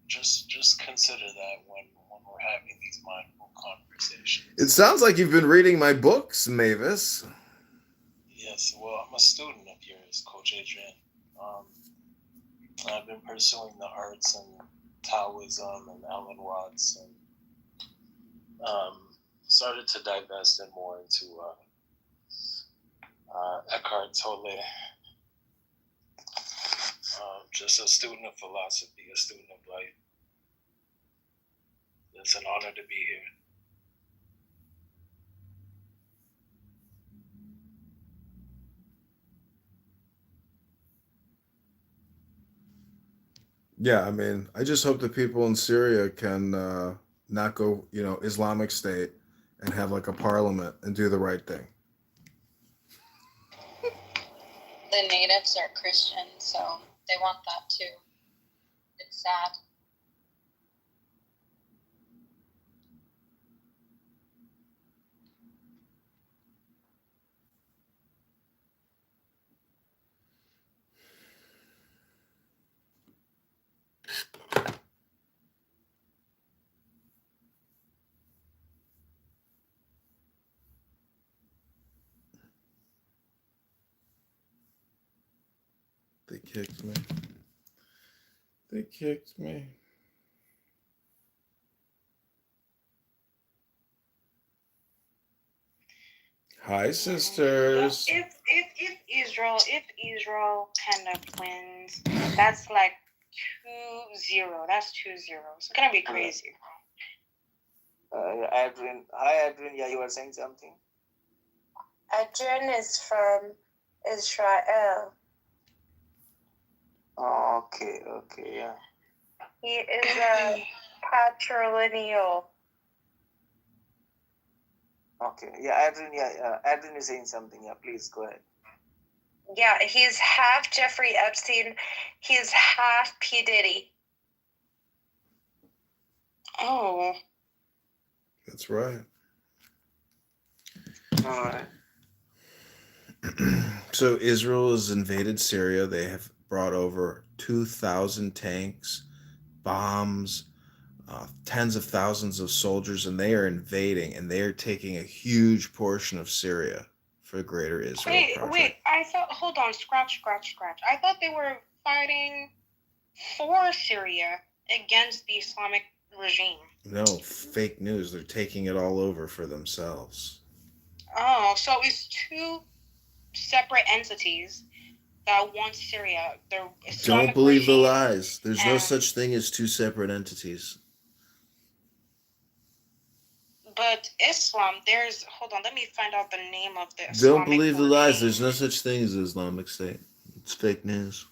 just consider that when we're having these mindful conversations. It sounds like you've been reading my books, Mavis. Yes, well, I'm a student of yours, Coach Adrian. I've been pursuing the arts and Taoism and Alan Watts, and started to divest in more into Eckhart Tolle. Just a student of philosophy, a student of life. It's an honor to be here. Yeah, I just hope the people in Syria can not go, Islamic State and have like a parliament and do the right thing. The natives are Christian, so they want that too. It's sad. They kicked me. They kicked me. Hi, sisters. If Israel kind of wins, that's like 2-0. That's 2-0. It's gonna be crazy. Adrian. Hi, Adrian. Yeah, you were saying something. Adrian is from Israel. Oh, okay, yeah. He is a patrilineal. Okay, yeah, Adrian is saying something. Yeah, please go ahead. Yeah, he's half Jeffrey Epstein. He's half P. Diddy. Oh. That's right. All right. So Israel has invaded Syria. They have brought over 2,000 tanks, bombs, tens of thousands of soldiers, and they are invading, and they are taking a huge portion of Syria for the Greater Israel Project. Wait, I thought, hold on, scratch. I thought they were fighting for Syria against the Islamic regime. No, fake news. They're taking it all over for themselves. Oh, so it's two separate entities that want Syria. The Islamic Don't believe the regime lies. There's no such thing as two separate entities. But Islam, hold on, let me find out the name of the Islamic Don't believe the regime. lies. There's no such thing as Islamic State. It's fake news.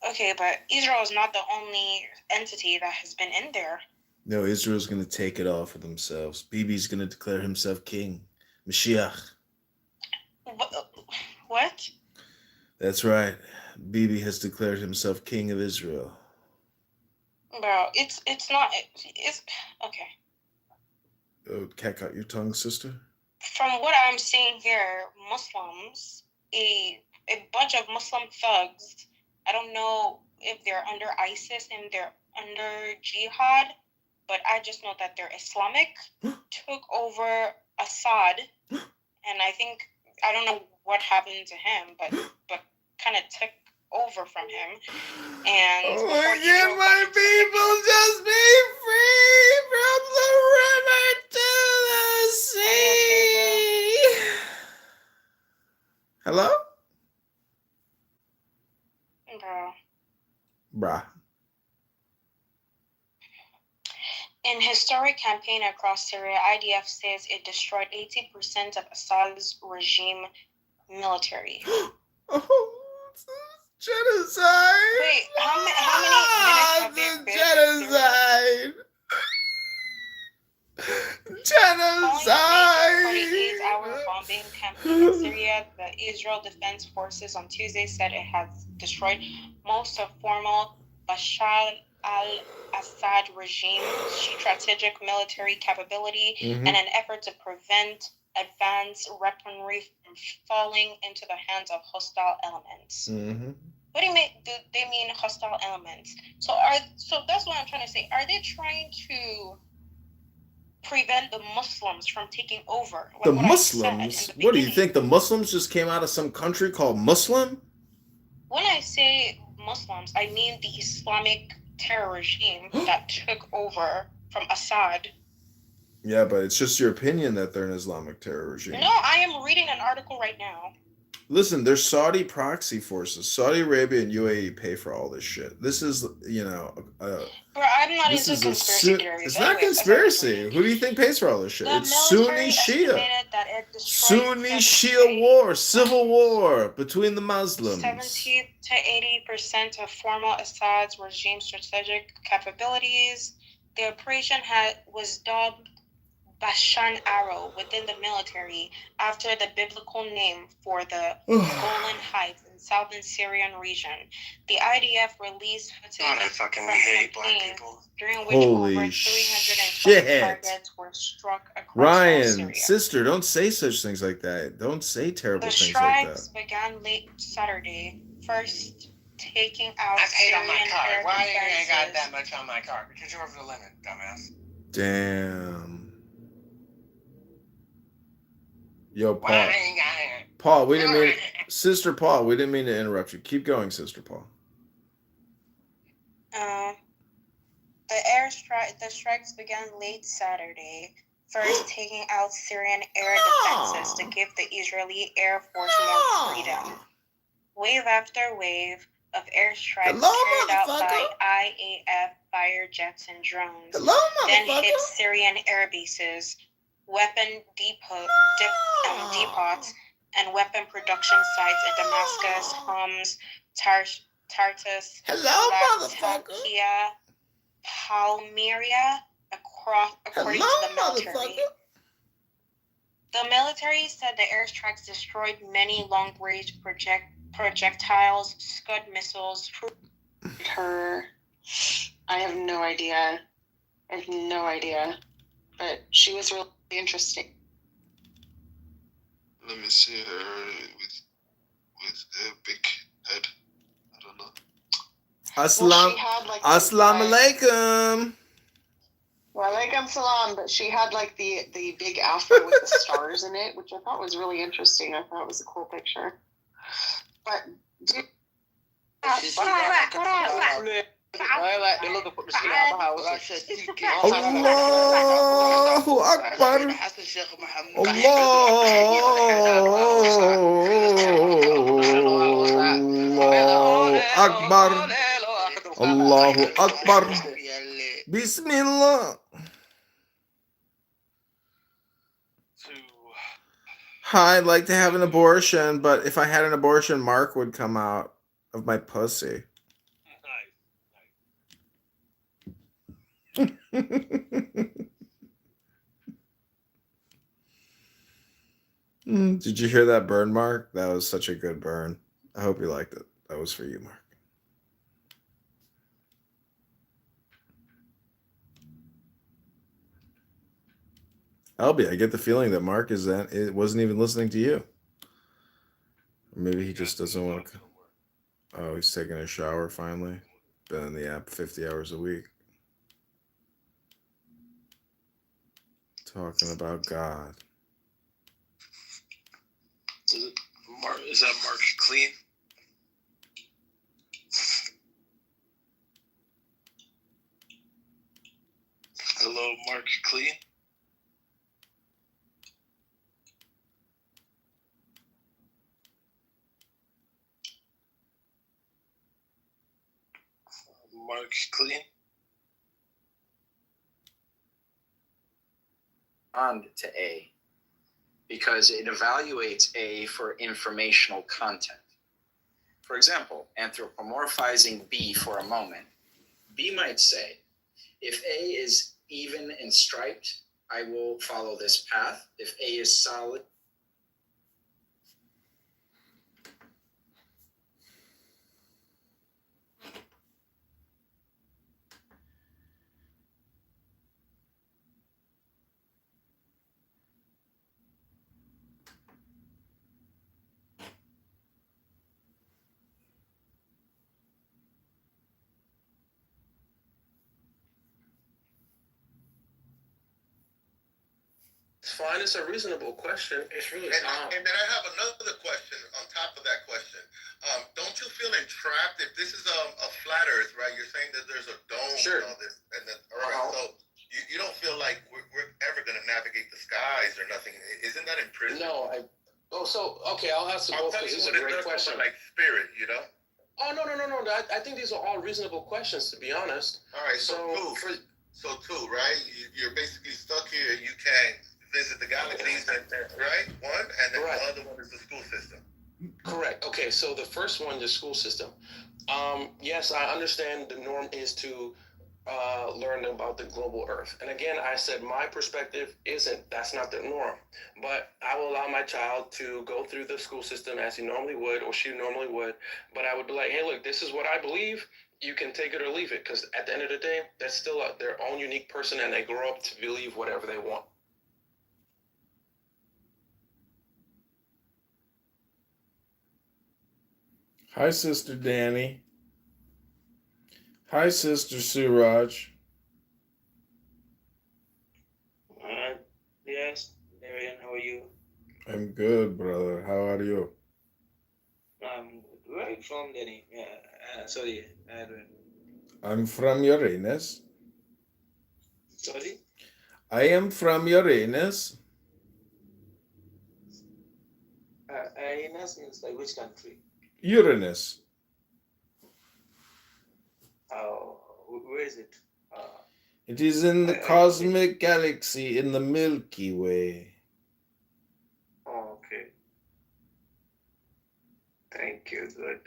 Okay, but Israel is not the only entity that has been in there. No, Israel's going to take it all for themselves. Bibi's going to declare himself king. Mashiach. What? That's right. Bibi has declared himself king of Israel. Bro, it's not, it's, okay. Oh, cat got your tongue, sister? From what I'm seeing here, Muslims, a bunch of Muslim thugs, I don't know if they're under ISIS and they're under jihad, but I just know that they're Islamic, took over Assad, and I don't know what happened to him, but kind of took over from him. And look at my people just be free from the river to the sea. Hello? Bruh. In historic campaign across Syria, IDF says it destroyed 80% of Assad's regime military. Genocide! Wait, how many minutes have they genocide! Genocide! 48-hour bombing campaign in Syria, the Israel Defense Forces on Tuesday said it has destroyed most of former Bashar al-Assad regime's strategic military capability in an effort to prevent advanced weaponry from falling into the hands of hostile elements. What do you mean? Do they mean hostile elements? So that's what I'm trying to say. Are they trying to prevent the Muslims from taking over? The Muslims? What do you think? The Muslims just came out of some country called Muslim? When I say Muslims, I mean the Islamic terror regime that took over from Assad. Yeah, but it's just your opinion that they're an Islamic terror regime. No, I am reading an article right now. Listen, there's Saudi proxy forces. Saudi Arabia and UAE pay for all this shit. This is, Bro, I'm not into conspiracy theories. It's not conspiracy. Who do you think pays for all this shit? It's Sunni Shia. Sunni Shia war, civil war between the Muslims. 70 to 80% of former Assad's regime strategic capabilities. The operation was dubbed Bashan Arrow within the military after the biblical name for the Golan Heights in southern Syrian region. The IDF released footage from campaigns during which over 320 targets were struck across Ryan, Syria. Sister, don't say such things like that. Don't say terrible things like that. The strikes began late Saturday, first taking out I paid on my Syrian card. air Why you ain't got defenses. that much on my card? Because you're over the limit, dumbass. Damn. Yo, Paul. Paul, we didn't mean Sister Paul, we didn't mean to interrupt you. Keep going, Sister Paul. The strikes began late Saturday, first taking out Syrian air defenses to give the Israeli Air Force more freedom. Wave after wave of airstrikes carried out by IAF fire jets and drones then hit Syrian air bases, weapon depots, and weapon production sites in Damascus, Homs, Tartus, Latakia, Palmyra, according to the military. The military said the airstrikes destroyed many long-range projectiles, Scud missiles. Her, I have no idea. But she was really interesting. Let me see her with a big head. I don't know. Assalamu alaikum. Walaikum salam, but she had like the big afro with the stars in it, which I thought was really interesting. I thought it was a cool picture. But dude, Allahu Akbar. Allahu Akbar. Allahu Akbar. Bismillah. I'd like to have an abortion, but if I had an abortion, Mark would come out of my pussy. Did you hear that burn, Mark? That was such a good burn. I hope you liked it. That was for you, Mark. Albie, I get the feeling that Mark wasn't even listening to you. Or maybe he just doesn't want to. Oh, he's taking a shower finally. Been in the app 50 hours a week. Talking about God. Is that Mark clean? Hello, Mark clean? Mark clean? On to A because it evaluates A for informational content. For example, anthropomorphizing B for a moment, B might say, if A is even and striped, I will follow this path. If A is solid, It's fine. It's a reasonable question. It's really and then I have another question on top of that question. Don't you feel entrapped if this is a flat Earth, right? You're saying that there's a dome and all this, and then all right, so you don't feel like we're ever going to navigate the skies or nothing? Isn't that in prison? No, okay. I'll ask them both because these are great questions. Like spirit, you know? Oh no! I think these are all reasonable questions, to be honest. All right, so two, right? You're basically stuck here. You can't visit the galaxies, right? One, and then the other one is the school system. Correct. Okay, so the first one, the school system. Yes, I understand the norm is to learn about the global Earth. And again, I said my perspective that's not the norm. But I will allow my child to go through the school system as he normally would, or she normally would. But I would be like, hey, look, this is what I believe. You can take it or leave it. Because at the end of the day, that's still their own unique person, and they grow up to believe whatever they want. Hi, Sister Danny. Hi, Sister Suraj. Yes, Darian, how are you? I'm good, brother. How are you? Where are you from, Danny? Sorry, I'm from Uranus. Sorry? I am from Uranus. Uranus means like which country? Uranus. Where is it? It is in the cosmic galaxy in the Milky Way. Oh, okay. you're good.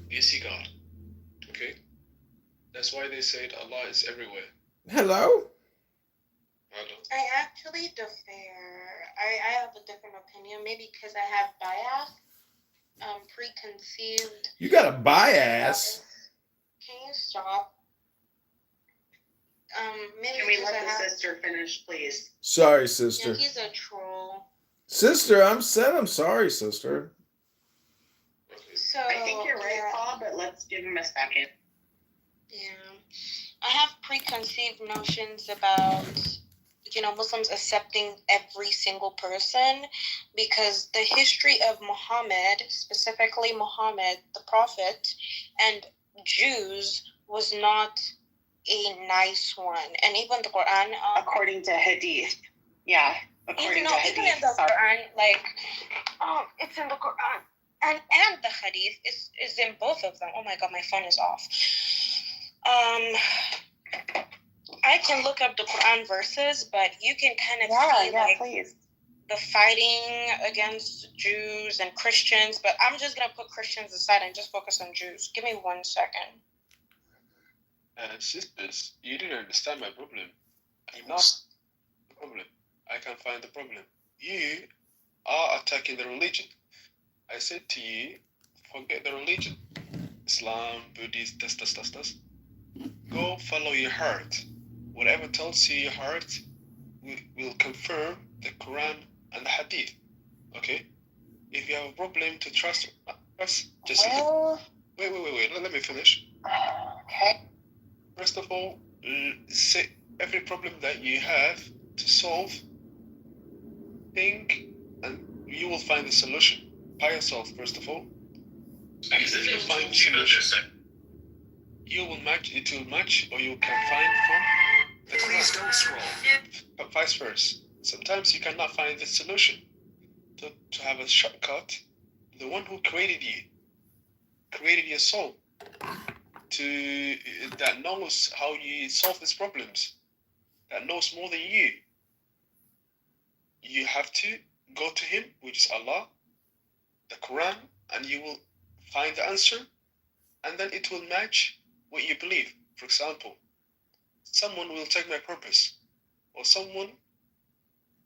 You see God. Okay? That's why they said Allah is everywhere. Hello? I actually defer. I have a different opinion, maybe because I have bias, preconceived. You got a bias. Can you stop? Maybe Can we because let I the have. sister finish, please? Sorry, Yeah, sister. he's a troll. Sister, I'm sorry, sister. So I think you're right, yeah. Paul, but let's give him a second. Yeah, I have preconceived notions about, Muslims accepting every single person because the history of Muhammad, specifically Muhammad, the Prophet, and Jews was not a nice one. And even the Quran, according to Hadith. Yeah, according to Hadith. Even in the Quran, it's in the Quran. And the Hadith is in both of them. Oh my God, my phone is off. I can look up the Quran verses, but you can kind of see please. the fighting against Jews and Christians. But I'm just gonna put Christians aside and just focus on Jews. Give me 1 second. Sisters, you didn't understand my problem. I'm not the problem. I can find the problem. You are attacking the religion. I said to you, forget the religion. Islam, Buddhist, das. Go follow your heart. Whatever tells you your heart will confirm the Quran and the Hadith. Okay? If you have a problem to trust us, just wait. Let me finish. Okay. First of all, say every problem that you have to solve, think, and you will find the solution by yourself, first of all. And if you find the solution, it will match, or you can find from the Quran. Please don't scroll. But vice versa. Sometimes you cannot find the solution. To have a shortcut, the one who created your soul, that knows how you solve these problems, that knows more than you. You have to go to him, which is Allah, the Quran, and you will find the answer, and then it will match what you believe. For example, someone will take my purpose, or someone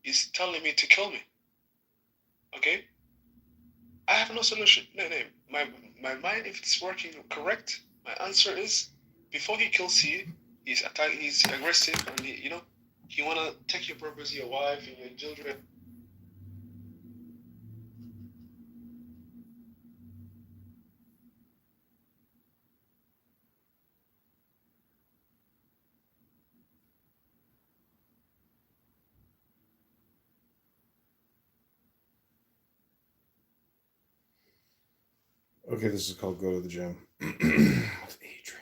is telling me to kill me. Okay? I have no solution. No. My mind, if it's working correct, my answer is, before he kills you, he's aggressive, and he wanna take your purpose, your wife, and your children. Okay, this is called Go to the Gym. With Adrian.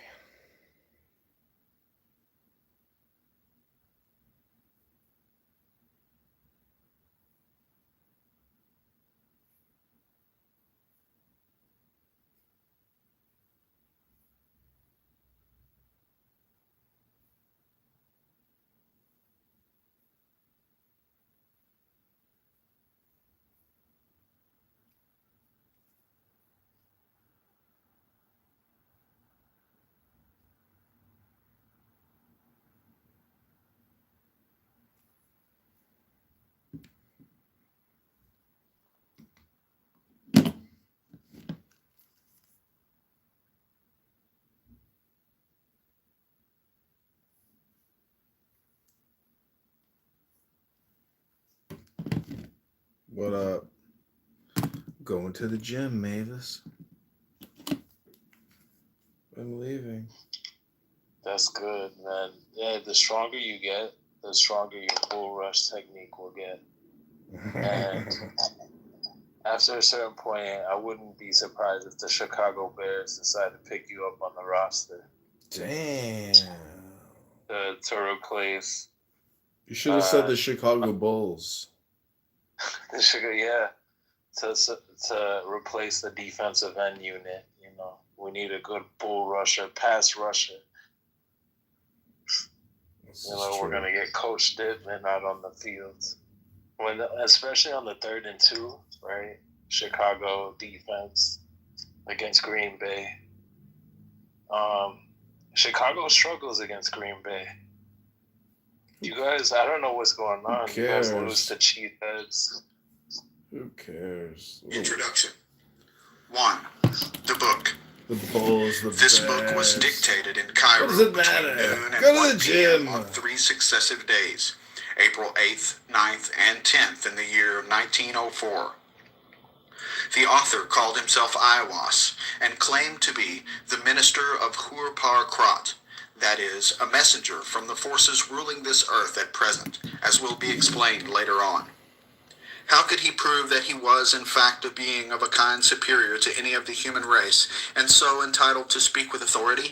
What up? Going to the gym, Mavis. I'm leaving. That's good, man. Yeah, the stronger you get, the stronger your bull rush technique will get. And after a certain point, I wouldn't be surprised if the Chicago Bears decide to pick you up on the roster. Damn. To replace. You should have said the Chicago Bulls. Yeah. To replace the defensive end unit, we need a good bull rusher, pass rusher, You know, we're going to get Coach Dittman out on the field. Especially on the 3rd and 2, right? Chicago defense against Green Bay. Chicago struggles against Green Bay. You guys, I don't know what's going on. You guys lose to cheeseheads. Who cares? Introduction. 1. The book. The Bull is the This best. book was dictated in Cairo What does it between matter? noon and Go to 1 the gym. p.m. on 3 successive days, April 8th, 9th, and 10th in the year of 1904. The author called himself Aiwas and claimed to be the minister of Hur-Par Krat, that is, a messenger from the forces ruling this earth at present, as will be explained later on. How could he prove that he was, in fact, a being of a kind superior to any of the human race, and so entitled to speak with authority?